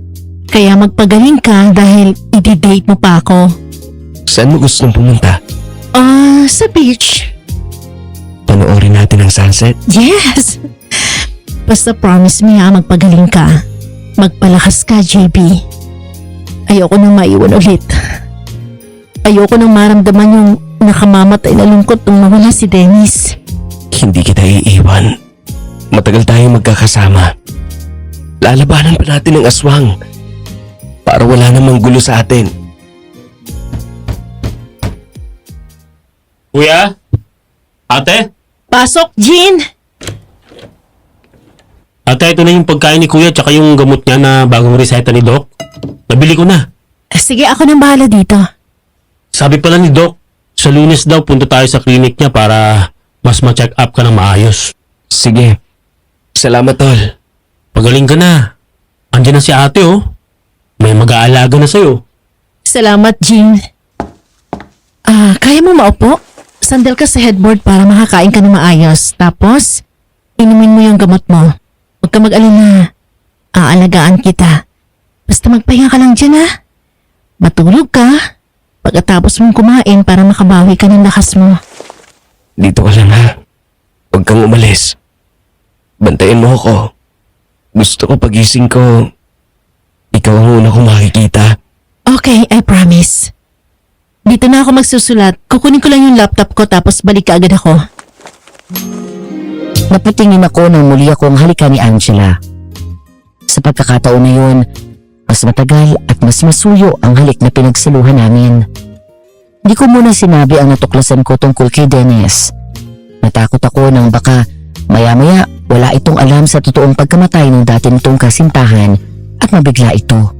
Kaya magpagaling ka dahil i-date mo pa ako. Saan mo gustong pumunta? Sa beach. Panoorin natin ang sunset? Yes! Basta promise me magpagaling ka. Magpalakas ka, JB. Ayoko nang maiwan ulit. Ayoko nang maramdaman yung nakamamatay na lungkot nung nawala si Dennis. Hindi kita iiwan. Matagal tayong magkakasama. Lalabanan pa natin ang aswang para wala namang gulo sa atin. Kuya? Ate? Pasok, Jean! Ate, ito na yung pagkain ni Kuya tsaka yung gamot niya na bagong reseta ni Doc. Nabili ko na. Sige, ako nang bahala dito. Sabi pala ni Doc, sa Lunes daw punta tayo sa clinic niya para mas ma-check up ka ng maayos. Sige. Salamat, tol. Pagaling ka na. Andiyan na si ate oh. May mag-aalaga na sa'yo. Salamat, Jean. Kaya mo maupo? Sandal ka sa headboard para makakain ka ng maayos. Tapos, inumin mo yung gamot mo. Huwag ka mag-alala. Aalagaan kita. Basta magpahinga ka lang dyan, ha? Matulog ka. Pagkatapos mong kumain para makabawi ka ng lakas mo. Dito ka lang ha. Huwag kang umalis. Bantayan mo ako. Gusto ko pagising ko, ikaw ang una kong makikita. Okay, I promise. Dito na ako magsusulat. Kukunin ko lang yung laptop ko tapos balik ka agad ako. Napatingin ako nang muli akong halikan ni Angela. Sa pagkakataon na yun, mas matagal at mas masuyo ang halik na pinagsaluhan namin. Di ko muna sinabi ang natuklasan ko tungkol kay Dennis. Natakot ako nang baka maya-maya wala itong alam sa totoong pagkamatay ng dati nitong kasintahan at mabigla ito.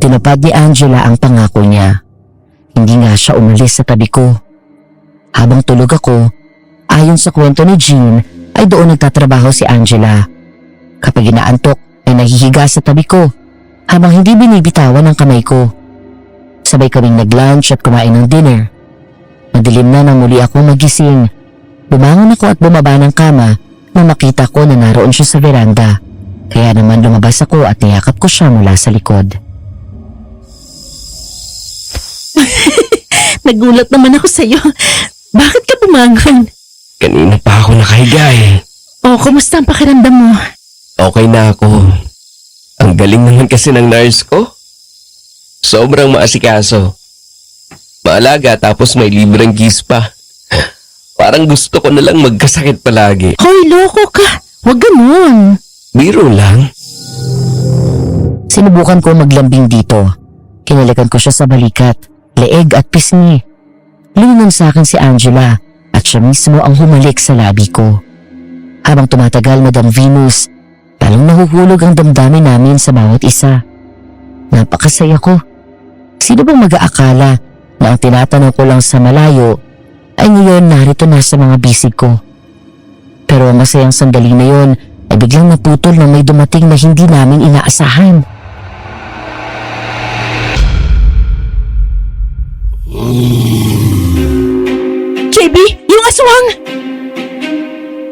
Tinupad ni Angela ang pangako niya. Hindi nga siya umalis sa tabi ko. Habang tulog ako, ayon sa kwento ni Jean, ay doon nagtatrabaho si Angela. Kapag inaantok ay nahihiga sa tabi ko habang hindi binibitawan ang kamay ko. Sabay kaming nag-lunch at kumain ng dinner. Madilim na nang muli ako magising. Bumangon ako at bumaba ng kama nang makita ko na naroon siya sa veranda. Kaya naman lumabas ako at niyakap ko siya mula sa likod. Nagulat naman ako sa'yo. Bakit ka bumangon? Kanina pa ako nakahiga eh. Oh, kumusta ang pakiramdam mo? Okay na ako. Ang galing naman kasi ng nurse ko. Sobrang maasikaso. Maalaga tapos may libreng kiss pa. Parang gusto ko na lang magkasakit palagi. Hoy, loko ka. Huwag ganun. Biro lang. Sinubukan ko maglambing dito. Kinalikan ko siya sa balikat, leeg at pisngi. Lumingon sa akin si Angela at siya mismo ang humalik sa labi ko. Habang tumatagal, Madam Venus, talong nahuhulog ang damdamin namin sa bawat isa. Napakasaya ko. Sino bang mag-aakala na ang tinatanong ko lang sa malayo ay ngayon narito na sa mga bisig ko. Pero ang masayang sandali na yon ay biglang naputol nang may dumating na hindi namin inaasahan. JB, yung aswang!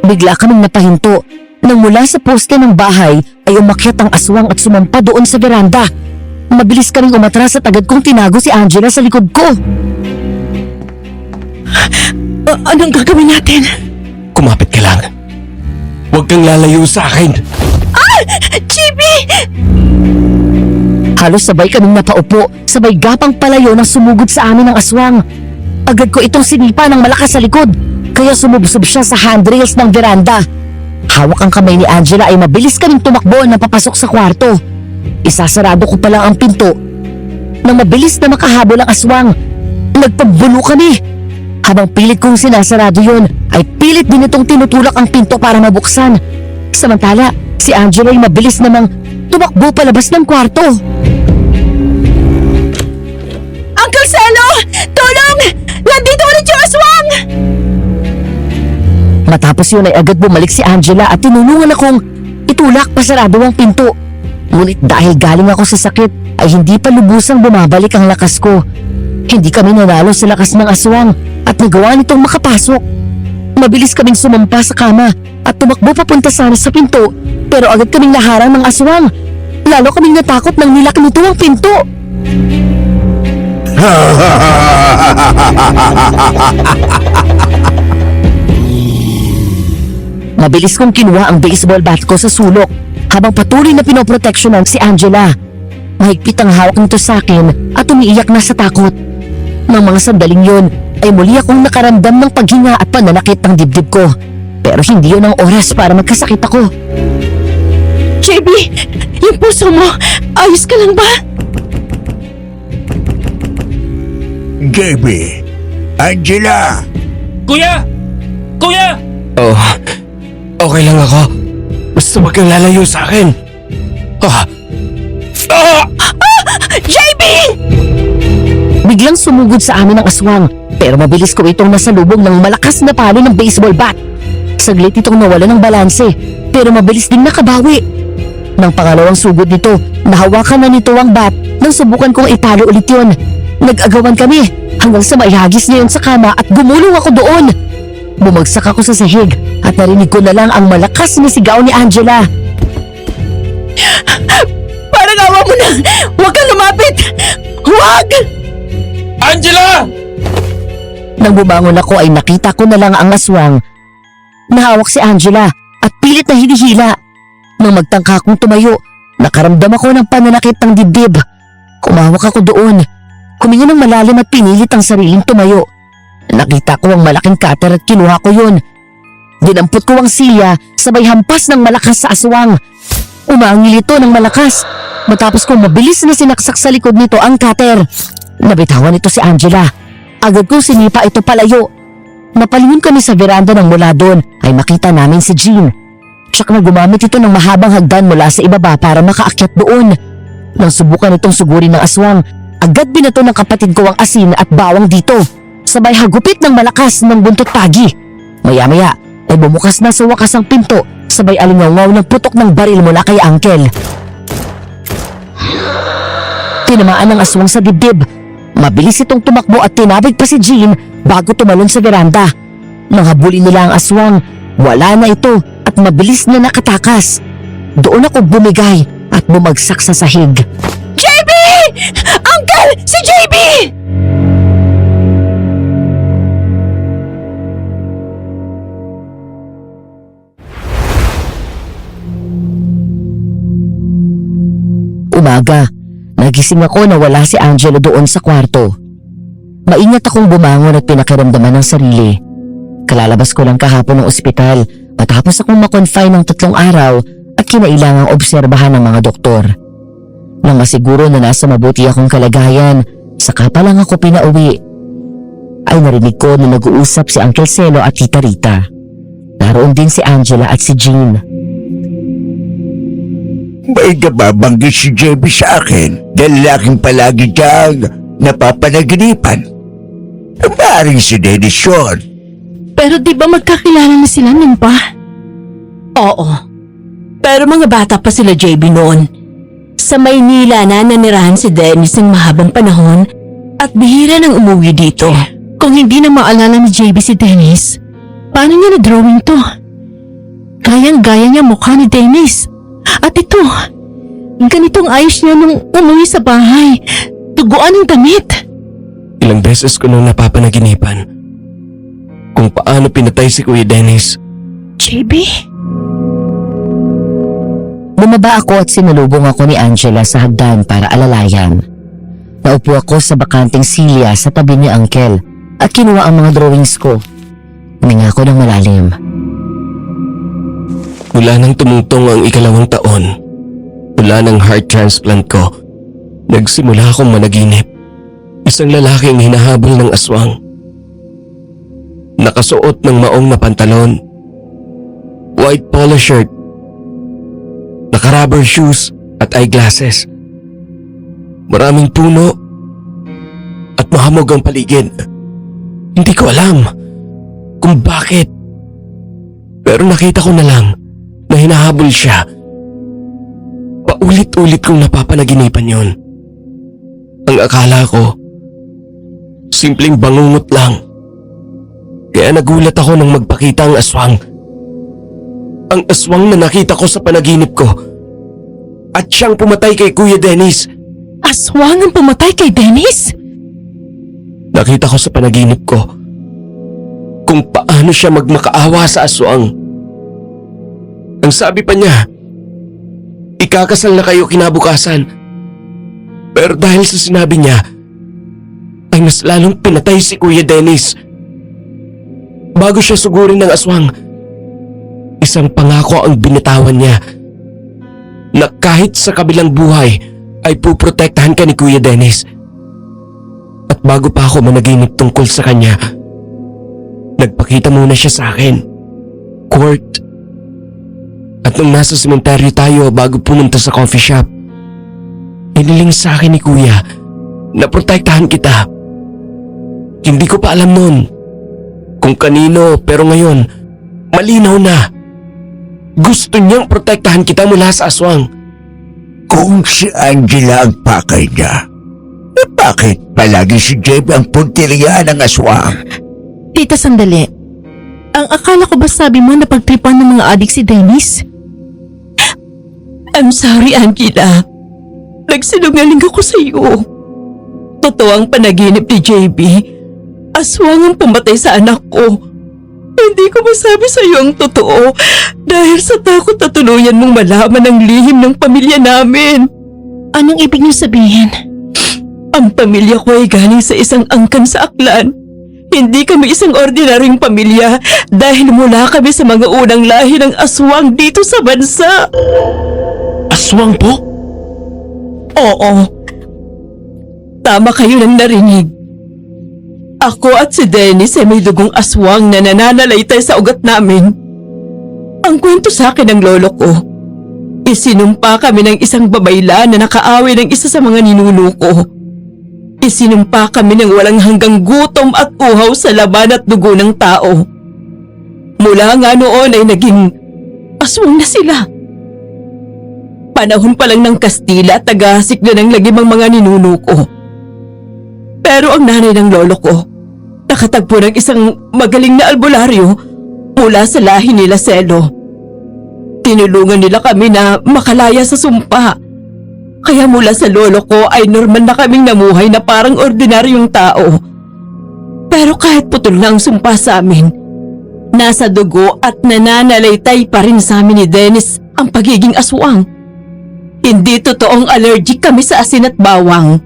Bigla kaming napahinto nang mula sa poste ng bahay ay umakyat ang aswang at sumampa doon sa veranda. Mabilis kaming umatras at agad kong tinago si Angela sa likod ko. Anong gagawin natin? Kumapit ka lang. Huwag kang lalayo sa akin. JB! Halos sabay kaming napaupo, sabay gapang palayo nang sumugod sa amin ang aswang. Agad ko itong sinipa ng malakas sa likod, kaya sumubsob siya sa handrails ng veranda. Hawak ang kamay ni Angela ay mabilis kaming tumakbo na papasok sa kwarto. Isasarado ko pa lang ang pinto nang mabilis na makahabol ang aswang. Nagpabulo kami. Habang pilit kong sinasarado yun, ay pilit din itong tinutulak ang pinto para mabuksan. Samantala, si Angela ay mabilis namang tumakbo palabas ng kwarto. Uncle Selo! Tulong! Nandito ulit yung aswang! Matapos yun ay agad bumalik si Angela at tinulungan akong itulak pasarado ang pinto. Ngunit dahil galing ako sa sakit ay hindi pa lubusang bumabalik ang lakas ko. Hindi kami nanalo sa lakas ng aswang at nagawa nitong makapasok. Mabilis kaming sumampa sa kama at tumakbo papunta sana sa pinto, pero agad kaming naharang ng aswang. Lalo kaming natakot nang nilak nito ang pinto. Mabilis kong kinuha ang baseball bat ko sa sulok habang patuloy na pinoproteksyonan si Angela. Mahigpit ang hawak nito sa akin at umiiyak na sa takot. Nang mga sandaling yun ay muli akong nakaramdam ng paghinga at pananakit ng dibdib ko. Pero hindi yun ang oras para magkasakit ako. JB! Yung puso mo! Ayos ka lang ba? JB, Angela, Kuya! Kuya! Oh, okay lang ako. Basta huwag kang lalayo sa akin. JB! Biglang sumugod sa amin ang aswang, pero mabilis ko itong nasalubong ng malakas na palo ng baseball bat. Saglit itong nawala ng balanse, pero mabilis ding nakabawi. Nang pangalawang sugod nito, nahawakan na nito ang bat nang subukan kong ipalo ulit yun. Nag-agawan kami hanggang sa maihagis niya yun sa kama at gumulong ako doon. Bumagsak ako sa sahig at narinig ko na lang ang malakas na sigaw ni Angela. Parang awa mo na! Huwag kang lumapit! Huwag! Angela! Nang bumangon ako ay nakita ko na lang ang aswang. Nahawak si Angela at pilit na hinihila. Nang magtangka akong tumayo, nakaramdam ako ng pananakit ng dibdib. Kumawak ako doon. Huminga ng malalim at pinilit ang sariling tumayo. Nakita ko ang malaking cutter at kinuha ko yun. Dinampot ko ang silya sabay hampas ng malakas sa aswang. Umangil ito ng malakas. Matapos kong mabilis na sinaksak sa likod nito ang cutter. Nabitawan ito si Angela. Agad kong sinipa ito palayo. Napalingon kami sa veranda ng mula doon ay makita namin si Jean. Tsak na gumamit ito ng mahabang hagdan mula sa ibaba para makaakyat doon. Nang subukan itong sugurin ng aswang, agad binato ng kapatid ko ang asin at bawang dito. Sabay hagupit ng malakas ng buntot tagi. Maya-maya ay bumukas na sa wakas ang pinto sabay alingaw ng putok ng baril mula kay Uncle. Tinamaan ng aswang sa dibdib. Mabilis itong tumakbo at tinabig pa si Jean bago tumalon sa veranda. Nang habulin nila ang aswang, wala na ito at mabilis na nakatakas. Doon ako bumigay at bumagsak sa sahig. JB! Uncle! Si JB! Umaga, nagising ako na wala si Angela doon sa kwarto. Maingat akong bumangon at pinakiramdaman ng sarili. Kalalabas ko lang kahapon ng ospital matapos akong makonfine ng 3 araw at kinailangang obserbahan ng mga doktor. Nang masiguro na nasa mabuti akong kalagayan, saka pa lang ako pinauwi. Ay narinig ko na nag-uusap si Uncle Celo at Tita Rita. Naroon din si Angela at si Jean. May nababanggit si JB sa akin dahil laking palagi kang napapanaginipan. Maaaring si Dennis yun. Pero di ba magkakilala na sila nun pa? Oo. Pero mga bata pa sila JB noon. Sa Maynila na nanirahan si Dennis ng mahabang panahon at bihira nang umuwi dito. Kung hindi na maalala ni JB si Dennis, paano niya na-drawing to? Gayang-gaya niya mukha ni Dennis. At ito, ganitong ayos niya nung umuwi sa bahay. Tuguan ang damit. Ilang beses ko nang napapanaginipan kung paano pinatay si Kuya Dennis. JB? Bumaba ako at sinalubong ako ni Angela sa hagdan para alalayan. Naupo ako sa bakanting silya sa tabi ni Uncle at kinuha ang mga drawings ko. Huminga ako ng malalim. Mula nang tumungtong ang 2 taon, mula ng heart transplant ko, nagsimula akong managinip. Isang lalaking hinahabol ng aswang. Nakasuot ng maong na pantalon, white polo shirt, naka-rubber shoes at eyeglasses. Maraming puno at mahamog ang paligid. Hindi ko alam kung bakit. Pero nakita ko na lang na hinahabol siya. Paulit-ulit kong napapanaginipan yon. Ang akala ko, simpleng bangungot lang. Kaya nagulat ako nang magpakita ang aswang. Ang aswang na nakita ko sa panaginip ko. At siyang pumatay kay Kuya Dennis. Aswang ang pumatay kay Dennis? Nakita ko sa panaginip ko kung paano siya magmakaawa sa aswang. Ang sabi pa niya, ikakasal na kayo kinabukasan. Pero dahil sa sinabi niya, ay mas lalong pinatay si Kuya Dennis. Bago siya sugurin ng aswang, isang pangako ang binitawan niya na kahit sa kabilang buhay ay puprotektahan ka ni Kuya Dennis. At bago pa ako managinip tungkol sa kanya, nagpakita muna siya sa akin. Court. At nung nasa sementeryo tayo bago pumunta sa coffee shop, hiniling sa akin ni Kuya na protektahan kita. Hindi ko pa alam noon kung kanino, pero ngayon, malinaw na. Gusto niyang protektahan kita mula sa aswang. Kung si Angela ang pakay niya, bakit palagi si JB ang puntirya ng aswang? Tita, sandali. Ang akala ko ba sabi mo na pagtripan ng mga adik si Dennis? I'm sorry, Angela. Nagsinungaling ako sa iyo. Totoo ang panaginip ni JB. Aswang ang pumatay sa anak ko. Hindi ko masabi sa iyo ang totoo dahil sa takot na tuluyan mong malaman ang lihim ng pamilya namin. Anong ibig niyo sabihin? Ang pamilya ko ay galing sa isang angkan sa Aklan. Hindi kami isang ordinaryong pamilya dahil mula kami sa mga unang lahi ng aswang dito sa bansa. Aswang po? Oo. Tama kayo nang narinig. Ako at si Dennis ay may dugong aswang na nananalaytay sa ugat namin. Ang kwento sa akin ng lolo ko, isinumpa kami ng isang babayla na nakaaway ng isa sa mga ninuno ko. Isinumpa kami ng walang hanggang gutom at uhaw sa laban at dugo ng tao. Mula nga noon ay naging aswang na sila. Panahon pa lang ng Kastila at tagasik na ng lagim ang mga ninuno ko. Pero ang nanay ng lolo ko, nakatagpo ng isang magaling na albularyo mula sa lahi nila Selo. Tinulungan nila kami na makalaya sa sumpa. Kaya mula sa lolo ko ay normal na kaming namuhay na parang ordinaryong tao. Pero kahit putol na ang sumpa sa amin, nasa dugo at nananalaytay pa rin sa amin ni Dennis ang pagiging aswang. Hindi totoong allergic kami sa asin at bawang.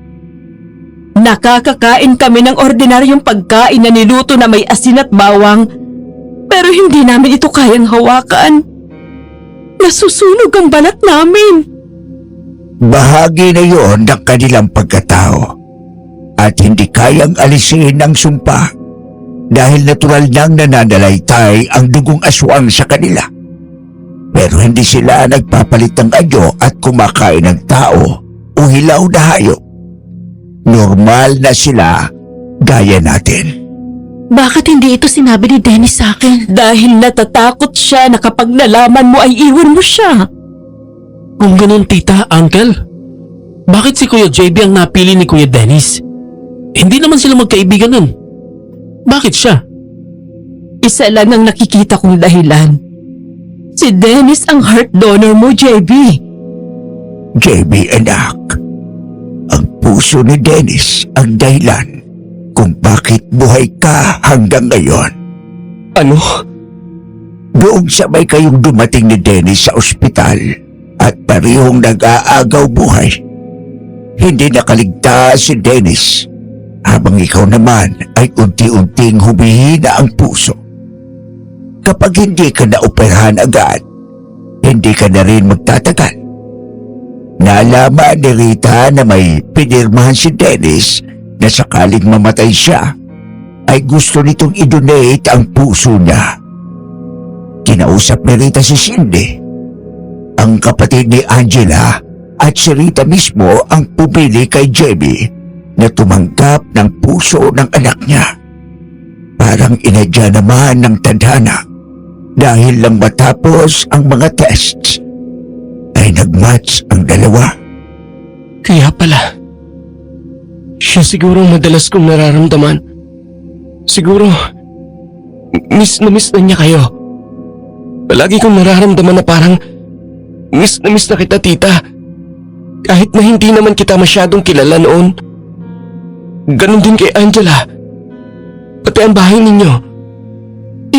Nakakakain kami ng ordinaryong pagkain na niluto na may asin at bawang, pero hindi namin ito kayang hawakan. Nasusunog ang balat namin. Bahagi na yon ng kanilang pagkatao at hindi kayang alisin ang sumpa dahil natural nang nananalaytay ang dugong aswang sa kanila. Pero hindi sila nagpapalit ng anyo at kumakain ng tao o hilaw na hayop. Normal na sila gaya natin. Bakit hindi ito sinabi ni Dennis sa akin? Dahil natatakot siya na kapag nalaman mo ay iwan mo siya. Kung ganun, tita, uncle, bakit si Kuya JB ang napili ni Kuya Dennis? Hindi naman sila magkaibigan nun. Bakit siya? Isa lang ang nakikita kong dahilan. Si Dennis ang heart donor mo, JB. JB anak, ang puso ni Dennis ang dahilan kung bakit buhay ka hanggang ngayon. Ano? Doong sabay kayong dumating ni Dennis sa ospital at parehong nag-aagaw buhay. Hindi nakaligtas si Dennis habang ikaw naman ay unti-unting humihina ang puso. Kapag hindi ka naoperahan agad, hindi ka na rin magtatagal. Nalaman ni Rita na may pinirmahan si Dennis na sakaling mamatay siya, ay gusto nitong i-donate ang puso niya. Kinausap ni Rita si Cindy, ang kapatid ni Angela, at si Rita mismo ang pumili kay JB na tumanggap ng puso ng anak niya. Parang inadya naman ng tadhana dahil lang matapos ang mga tests ay nag-match ang dalawa. Kaya pala. Siya siguro ang madalas kong nararamdaman. Siguro, miss na niya kayo. Palagi kong nararamdaman na parang miss na kita, tita. Kahit na hindi naman kita masyadong kilala noon. Ganon din kay Angela. Pati ang bahay ninyo.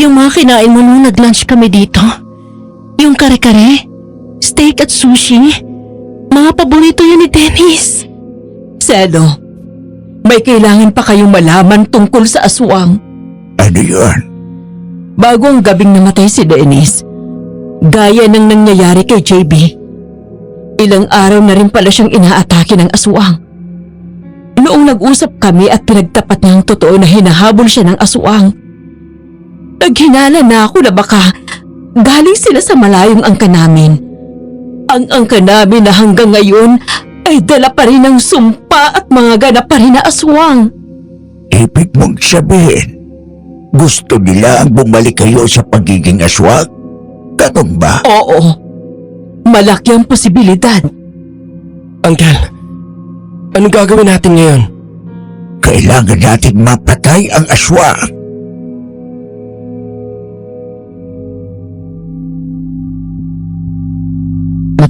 Yung mga kinain mo nung nag-lunch kami dito. Yung kare-kare, steak at sushi. Mga paborito yun ni Dennis. Selo, may kailangan pa kayong malaman tungkol sa aswang. Ano yun? Bago ang gabing namatay si Dennis, gaya ng nangyayari kay JB, ilang araw na rin pala siyang inaatake ng aswang. Noong nag-usap kami at pinagtapat niya ang totoo na hinahabol siya ng aswang, naghinala na ako na baka galing sila sa malayong angka namin. Ang angka namin na hanggang ngayon ay dala pa rin ng sumpa at mga ganap pa rin na aswang. Ibig mong sabihin, gusto nila ang bumalik kayo sa pagiging aswang? Ganun ba? Oo, malaki ang posibilidad. Uncle, anong gagawin natin ngayon? Kailangan natin mapatay ang aswang.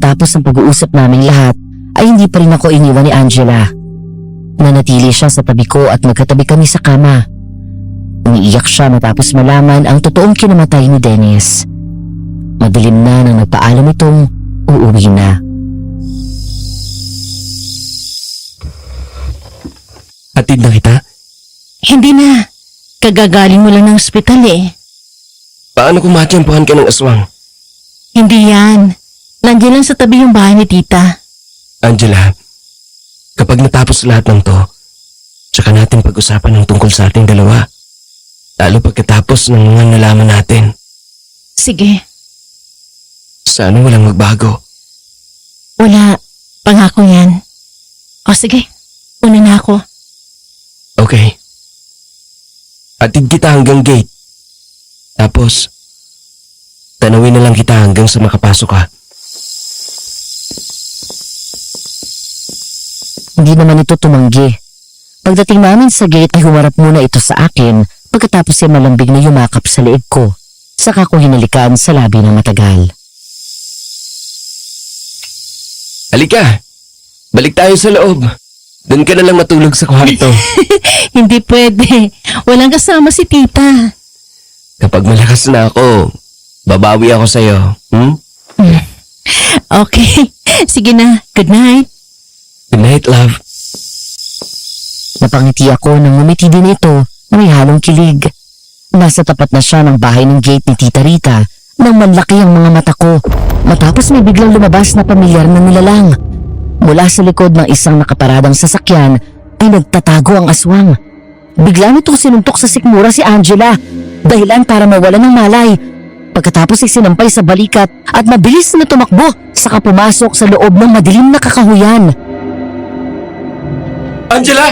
matapos ang pag-uusap naming lahat, ay hindi pa rin ako iniwan ni Angela. Nanatili siya sa tabi ko at magkatabi kami sa kama. Umiiyak siya matapos malaman ang totoong kinamatay ni Dennis. Madilim na nang nagpaalam itong uuwi na. Hatid na kita? Hindi na. Kagagaling mo lang ng ospital eh. Paano kung matiyempohan ka ng aswang? Hindi yan. Nandiyan lang sa tabi yung bahay ni tita. Angela, kapag natapos lahat ng to, tsaka natin pag-usapan ng tungkol sa ating dalawa. Lalo pagkatapos ng mga nalaman natin. Sige. Sana walang magbago. Wala. Pangako yan. O sige. Una na ako. Okay. Atid kita hanggang gate. Tapos, tanawin na lang kita hanggang sa makapasok ka. Hindi naman ito tumanggi. Pagdating namin sa gate ay humarap muna ito sa akin pagkatapos ay malambig na yumakap sa leeg ko. Saka ko hinalikan sa labi ng matagal. Halika! Balik tayo sa loob. Doon ka na lang matulog sa kwarto. Hindi pwede. Walang kasama si tita. Kapag malakas na ako, babawi ako sa'yo. Okay. Sige na. Good night. Good night, love. Napangiti ako nang ngumiti din ito na may halong kilig. Nasa tapat na siya ng bahay ng gate ni Tita Rita nang manlaki ang mga mata ko matapos may biglang lumabas na pamilyar na nilalang. Mula sa likod ng isang nakaparadang sasakyan ay nagtatago ang aswang. Bigla nitong sinuntok sa sikmura si Angela, dahilan para mawala ng malay. Pagkatapos ay sinampay sa balikat at mabilis na tumakbo saka pumasok sa loob ng madilim na kakahuyan. Angela!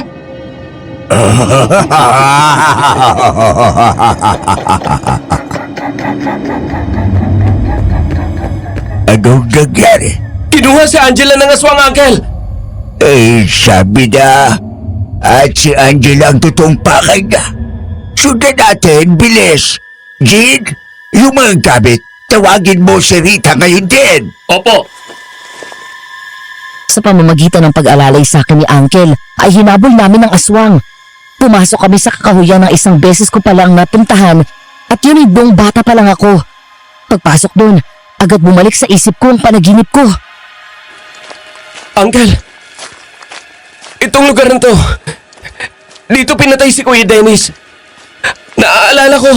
Anong nangyari? Kinuha si Angela ng aswang, Uncle! Eh, sabi na. At si Angela ang totoong pakay na. Sundan natin, bilis. Jean, yung mga gamit, tawagin mo si Rita ngayon din. Opo! Sa pamamagitan ng pag-alalay sa akin ni Uncle, ay hinabol namin ang aswang. Pumasok kami sa kakahuyan ng isang beses ko palang napuntahan at yun ay buong bata pa lang ako. Pagpasok doon, agad bumalik sa isip ko ang panaginip ko. Uncle! Itong lugar na to, dito pinatay si Kuya Dennis. Naaalala ko,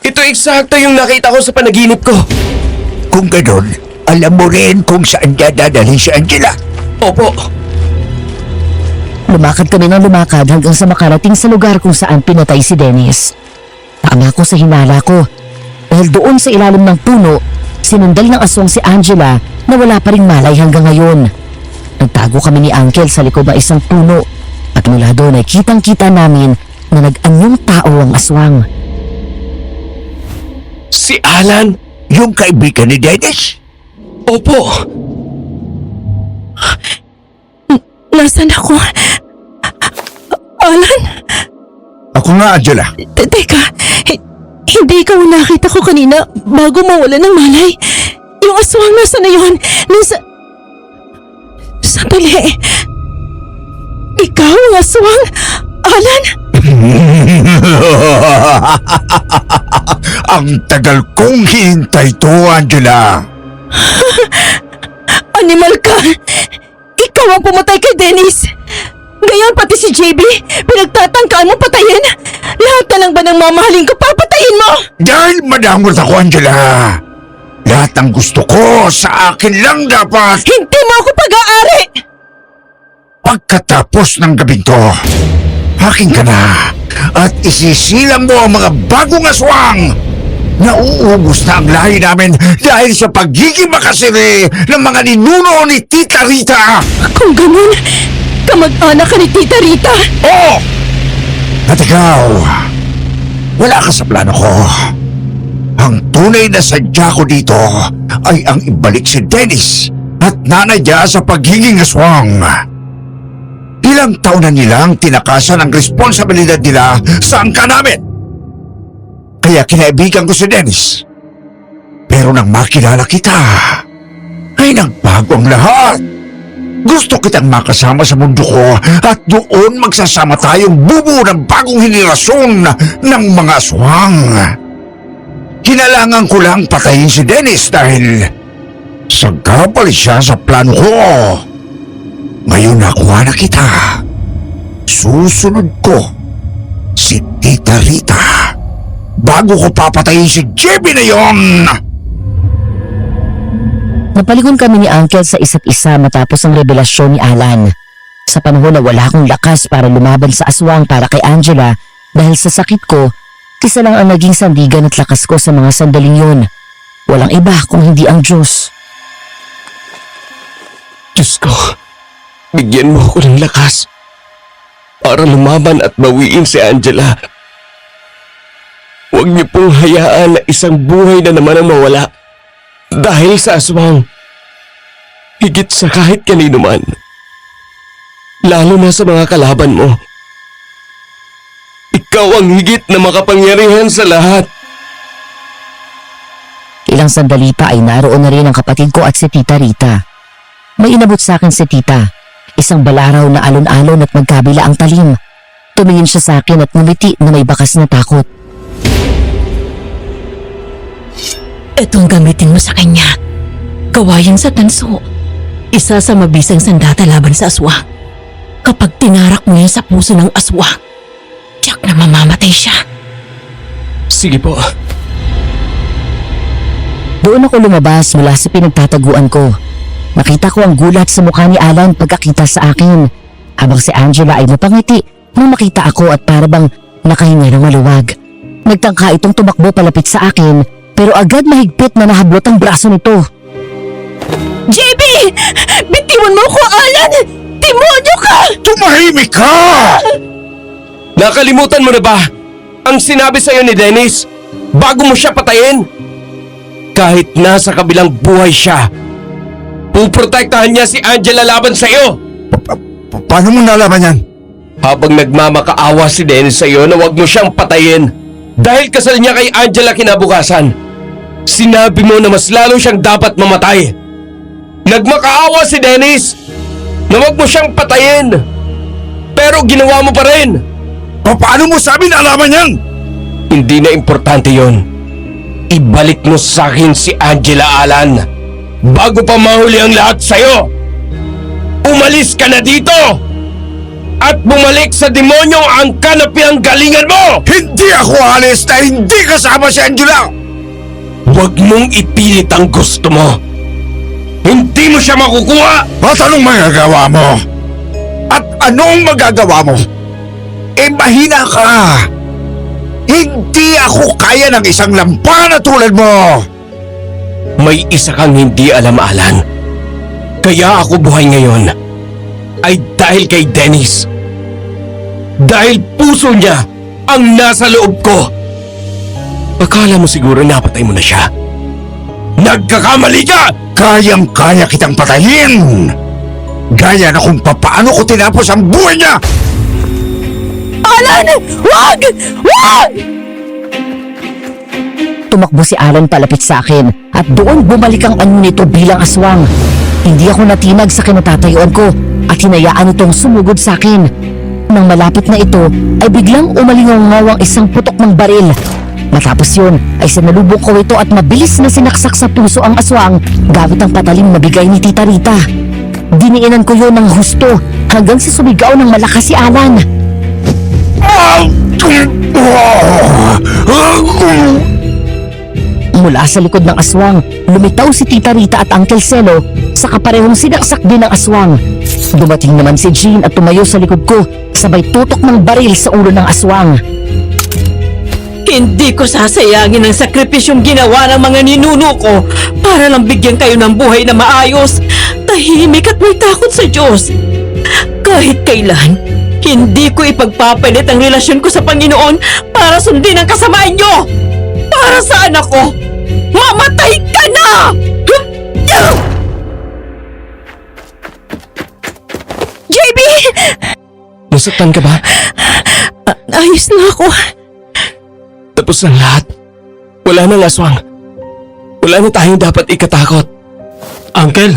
ito eksakto yung nakita ko sa panaginip ko. Kung ganon, alam mo rin kung saan dadalhin si Angela. Opo. Lumakad kami ng lumakad hanggang sa makarating sa lugar kung saan pinatay si Dennis. Tama ko sa hinala ko. Dahil doon sa ilalim ng puno, sinundal ng aswang si Angela na wala pa ring malay hanggang ngayon. Nagtago kami ni Uncle sa likod ng isang puno at mula doon ay kitang-kita namin na nag-anyong tao ang aswang. Si Alan? Yung kaibigan ni Dennis? Opo. Nasaan ako? Alan? Ako nga, Angela. Teka. Hindi ikaw ang nakita ko kanina bago mawala ng malay. Yung aswang nasa na yun? Sandali. Ikaw ang aswang? Alan? Ang tagal kong hintay to, Angela. Animal ka! Ikaw ang pumatay kay Dennis! Ngayon pati si JB, pinagtatangkaan mo patayin? Lahat na lang ba ng mamahalin ko papatayin mo? Dahil madamot ako, Angela. Lahat ng gusto ko sa akin lang dapat. Hindi mo ako pag-aari! Pagkatapos ng gabing to, akin ka na at isisilang mo ang mga bagong aswang. Nauubos na ang lahi namin dahil sa pagiging makasiri ng mga ninuno ni Tita Rita. Kung ganun, kamag-anak ka ni Tita Rita. Oo! At ikaw, wala ka sa plano ko. Ang tunay na sadya ko dito ay ang ibalik si Dennis at nanay niya sa pagiging aswang. Ilang taon na nilang tinakasan ang responsibilidad nila sa angka namin. Kaya kinaibigan ko si Dennis. Pero nang makilala kita, ay ay nagbago ang lahat. Gusto kitang makasama sa mundo ko at doon magsasama tayong bubuo ng bagong henerasyon ng mga aswang. Kinalangan ko lang patayin si Dennis dahil sagabal siya sa plano ko. Ngayon nakuha na kita. Susunod ko si Tita Rita bago ko papatayin si JB na yon. Napaligon kami ni Uncle sa isa't isa matapos ang revelasyon ni Alan. Sa panahon na wala akong lakas para lumaban sa aswang para kay Angela dahil sa sakit ko, isa lang ang naging sandigan at lakas ko sa mga sandaling yun. Walang iba kung hindi ang Diyos. Diyos ko, bigyan mo ako ng lakas para lumaban at bawiin si Angela. Huwag niyo pong hayaan na isang buhay na naman ang mawala dahil sa aswang. Higit sa kahit kanino man. Lalo na sa mga kalaban mo. Ikaw ang higit na makapangyarihan sa lahat. Ilang sandali pa ay naroon na rin ang kapatid ko at si Tita Rita. May inabot sa akin si Tita. Isang balaraw na alon-alon at magkabila ang talim. Tumingin siya sa akin at ngumiti na may bakas na takot. Itong gamitin mo sa kanya. Kawayan sa tanso. Isa sa mabisang sandata laban sa aswang. Kapag tinarak mo yan sa puso ng aswang, tiyak na mamamatay siya. Sige po. Doon ako lumabas mula sa pinagtataguan ko. Nakita ko ang gulat sa mukha ni Alan pagkakita sa akin. Habang si Angela ay napangiti nung makita ako at parabang nakahinga ng maluwag. Nagtangka itong tumakbo palapit sa akin pero agad mahigpit na nahablot ang braso nito. JB! Bitiwan mo ko, Alan! Demonyo ka! Tumahimik ka! Nakalimutan mo na ba ang sinabi sa'yo ni Dennis bago mo siya patayin? Kahit nasa kabilang buhay siya, puprotektahan niya si Angela laban sa'yo. Paano mo nalaman yan? Habang nagmamakaawa si Dennis sa'yo na huwag mo siyang patayin dahil kasal niya kay Angela kinabukasan, sinabi mo na mas lalo siyang dapat mamatay. Nagmakaawa si Dennis na huwag mo siyang patayin, pero ginawa mo pa rin. Paano mo sabi na alaman yan? Hindi na importante yon. Ibalik mo sa akin si Angela, Alan, bago pa mahuli ang lahat sa'yo. Umalis ka na dito at bumalik sa demonyong angka na pinanggalingan mo! Hindi ako alis na hindi kasama si Angela! Huwag mong ipilit ang gusto mo. Hindi mo siya makukuha! At anong magagawa mo? At anong magagawa mo? Mahina ka! Hindi ako kaya ng isang lampa na tulad mo! May isa kang hindi alam, Alan. Kaya ako buhay ngayon ay dahil kay Dennis. Dahil puso niya ang nasa loob ko. Akala mo siguro napatay mo na siya. Nagkakamali ka! Kayang-kaya kitang patayin! Gaya na kung papaano ko tinapos ang buhay niya! Alan! Wag! Wag! Tumakbo si Alan palapit sa akin at doon bumalik ang anyo nito bilang aswang. Hindi ako natinag sa kinatatayuan ko at hinayaan itong sumugod sa akin. Nang malapit na ito ay biglang umalingaw ang isang putok ng baril. Matapos yun ay sinalubong ko ito at mabilis na sinaksak sa puso ang aswang gamit ang patalim na bigay ni Tita Rita. Diniinan ko yun ng husto hanggang sa sumigaw ng malakas si Alan. Mula sa likod ng aswang, lumitaw si Tita Rita at Uncle Celo sa kaparehong sinaksak din ng aswang. Dumating naman si Jean at tumayo sa likod ko, sabay tutok ng baril sa ulo ng aswang. Hindi ko sasayangin ang sakripisyong ginawa ng mga ninuno ko para lang bigyan kayo ng buhay na maayos, tahimik at may takot sa Diyos. Kahit kailan, hindi ko ipagpapalit ang relasyon ko sa Panginoon para sundin ang kasamaan nyo! Para sa anak ko, mamatay ka na! JB! Nasaktan ka ba? Ayos na ako. Tapos ang lahat. Wala nang aswang. Wala na tayong dapat ikatakot. Uncle,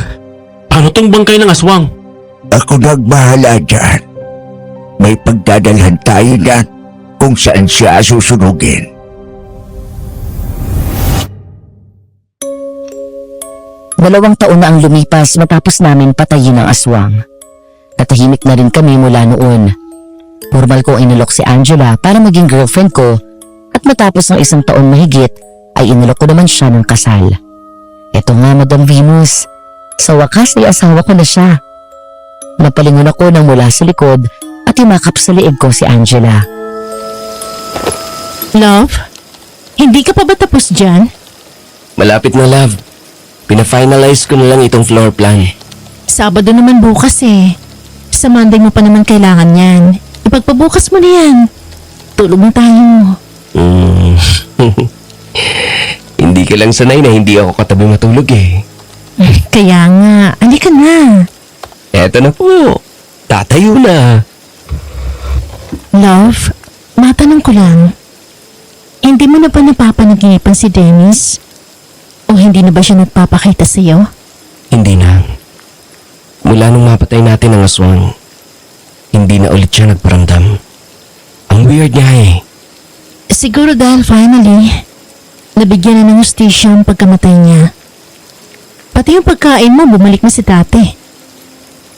paano tong bangkay ng aswang? Ako nagbahala dyan. May pagdadalhan tayo na kung saan siya susunugin. Dalawang taon na ang lumipas matapos namin patayin ang aswang. Natahimik na rin kami mula noon. Formal ko inalok si Angela para maging girlfriend ko at matapos ng isang taon mahigit ay inalok ko naman siya ng kasal. Eto nga, Madam Venus, sa wakas ay asawa ko na siya. Napalingon ako nang mula sa likod at imakap sa liig ko si Angela. Love, hindi ka pa ba tapos dyan? Malapit na, love. Pina-finalize ko na lang itong floor plan. Sabado naman bukas eh. Sa Monday mo pa naman kailangan yan. Ipagpabukas mo na yan. Tulog na tayo. Hindi ka lang sanay na hindi ako katabi matulog eh. Kaya nga, halika na. Eto na po. Tatayo na. Love, matanong ko lang. Hindi mo na ba napapanaginipan si Dennis? O hindi na ba siya nagpapakita sa'yo? Hindi na. Mula nung mapatay natin ang aswang, hindi na ulit siya nagparamdam. Ang weird niya eh. Siguro dahil finally, nabigyan na ng hustisya ang pagkamatay niya. Pati yung pagkain mo, bumalik na si dati.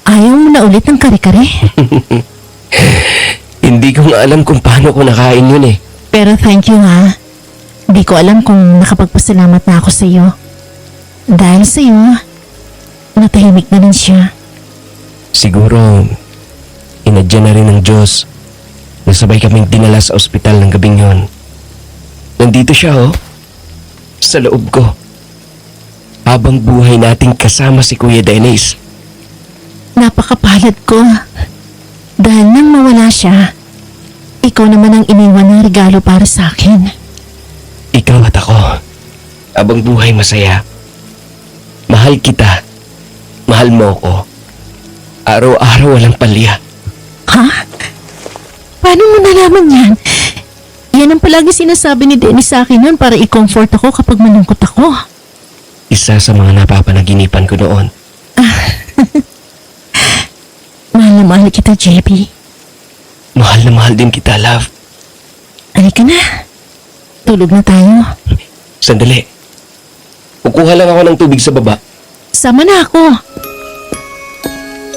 Ayaw mo na ulit ng kare-kare. Hindi ko nga alam kung paano ko nakain yun eh. Pero thank you ha. Di ko alam kung nakapagpasalamat na ako sa iyo. Dahil sa iyo, natahimik na rin siya. Siguro, inadya na rin ng Diyos na sabay kaming dinala sa ospital ng gabing yon. Nandito siya oh, sa loob ko. Habang buhay nating kasama si Kuya Dennis. Napakapalad ko. Dahil nang mawala siya, ikaw naman ang iniwan ng regalo para sa akin. Ikaw at ako, habang buhay masaya. Mahal kita. Mahal mo ko. Araw-araw walang palya. Ha? Paano mo nalaman yan? Yan ang palagi sinasabi ni Dennis sa akin noon para i-comfort ako kapag malungkot ako. Isa sa mga napapanaginipan ko noon. Mahal na mahal kita, JB. Mahal na mahal din kita, love. Halika na. Tulog na tayo. Sandali. Kukuha lang ako ng tubig sa baba. Sama na ako.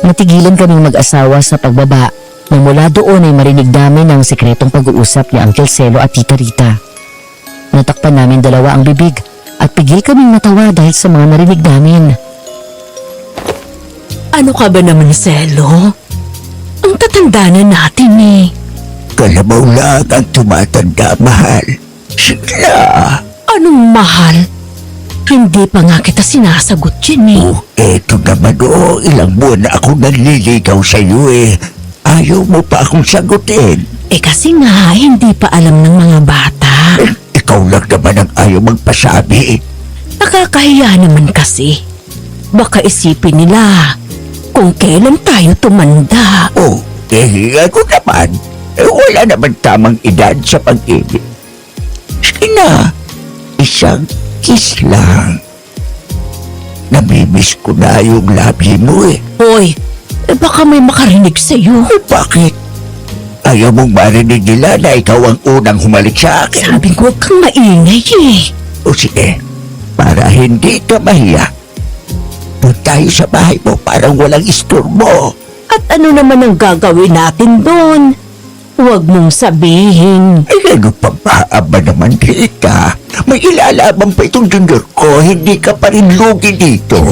Natigilan kaming mag-asawa sa pagbaba nang mula doon ay marinig namin ang sekretong pag-uusap ni Uncle Celo at Tita Rita. Natakpan namin dalawa ang bibig at pigil kaming natawa dahil sa mga narinig namin. Ano ka ba naman, Selo? Ang tatanda na natin eh. Kalabaw lang ang tumatanda, mahal. Sila. Anong mahal? Hindi pa nga kita sinasagot yun eh. Oh, eto naman ilang buwan na ako nanliligaw sa'yo eh. Ayaw mo pa akong sagutin. Eh kasi nga, hindi pa alam ng mga bata. Ikaw lang naman ang ayaw magpasabi. Nakakahiya naman kasi. Baka isipin nila kung kailan tayo tumanda. Oh, ako naman. Wala naman tamang edad sa pag-ibig. Sige na, isang kiss lang. Namimiss ko na yung labi mo eh. Hoy, baka may makarinig sa'yo. Bakit? Ayaw mong marinig nila na ikaw ang unang humalik sa akin. Sabi ko, huwag kang maingay eh. O sige, para hindi ka mahiya, doon tayo sa bahay mo parang walang istorbo. At ano naman ang gagawin natin doon? Huwag mong sabihin. Ay, ano pa ba naman, Rita? May ilalabang pa itong junior ko, hindi ka pa rin lugi dito.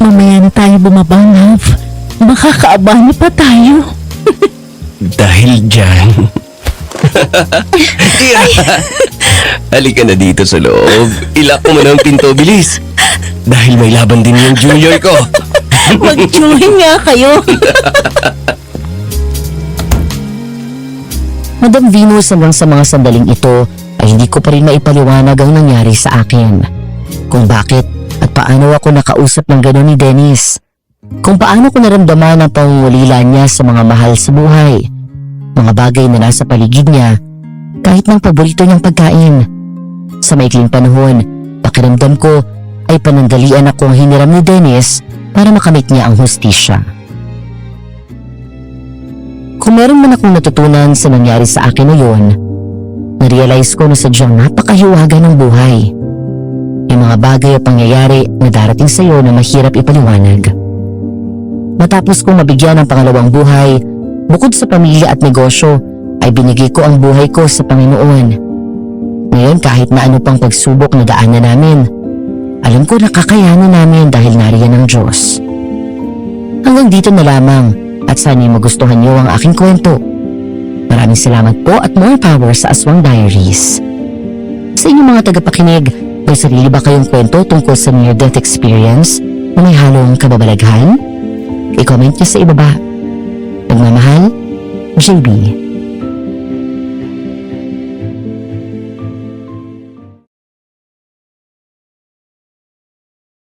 Mamaya na tayo bumaba, love. Makakaabani pa tayo. Dahil dyan. Halika na dito sa loob. Ilak mo na ang pinto, bilis. Dahil may laban din yung junior ko. Mag-join nga kayo. Madam Venus, hanggang sa mga sandaling ito ay hindi ko pa rin maipaliwanag ang nangyari sa akin. Kung bakit at paano ako nakausap ng gano'n ni Dennis. Kung paano ko naramdaman ang pangungulila niya sa mga mahal sa buhay. Mga bagay na nasa paligid niya, kahit ng paborito niyang pagkain. Sa maikling panahon, pakiramdam ko ay panandalian akong hiniram ni Dennis para makamit niya ang hustisya. Kung meron man akong natutunan sa nangyari sa akin ngayon, narealize ko na sadyang napakahiwaga ng buhay. May mga bagay o pangyayari na darating sa iyo na mahirap ipaliwanag. Matapos kong mabigyan ng pangalawang buhay, bukod sa pamilya at negosyo, ay binigay ko ang buhay ko sa Panginoon. Ngayon kahit na ano pang pagsubok na daanan namin, alam ko na kakayanan namin dahil nariyan ang Diyos. Hanggang dito na lamang at sana'y magustuhan niyo ang aking kwento. Maraming salamat po at more power sa Aswang Diaries. Sa inyong mga tagapakinig, may sarili ba kayong kwento tungkol sa near-death experience na may halong kababalaghan? I-comment niyo sa ibaba. Nagmamahal, JB.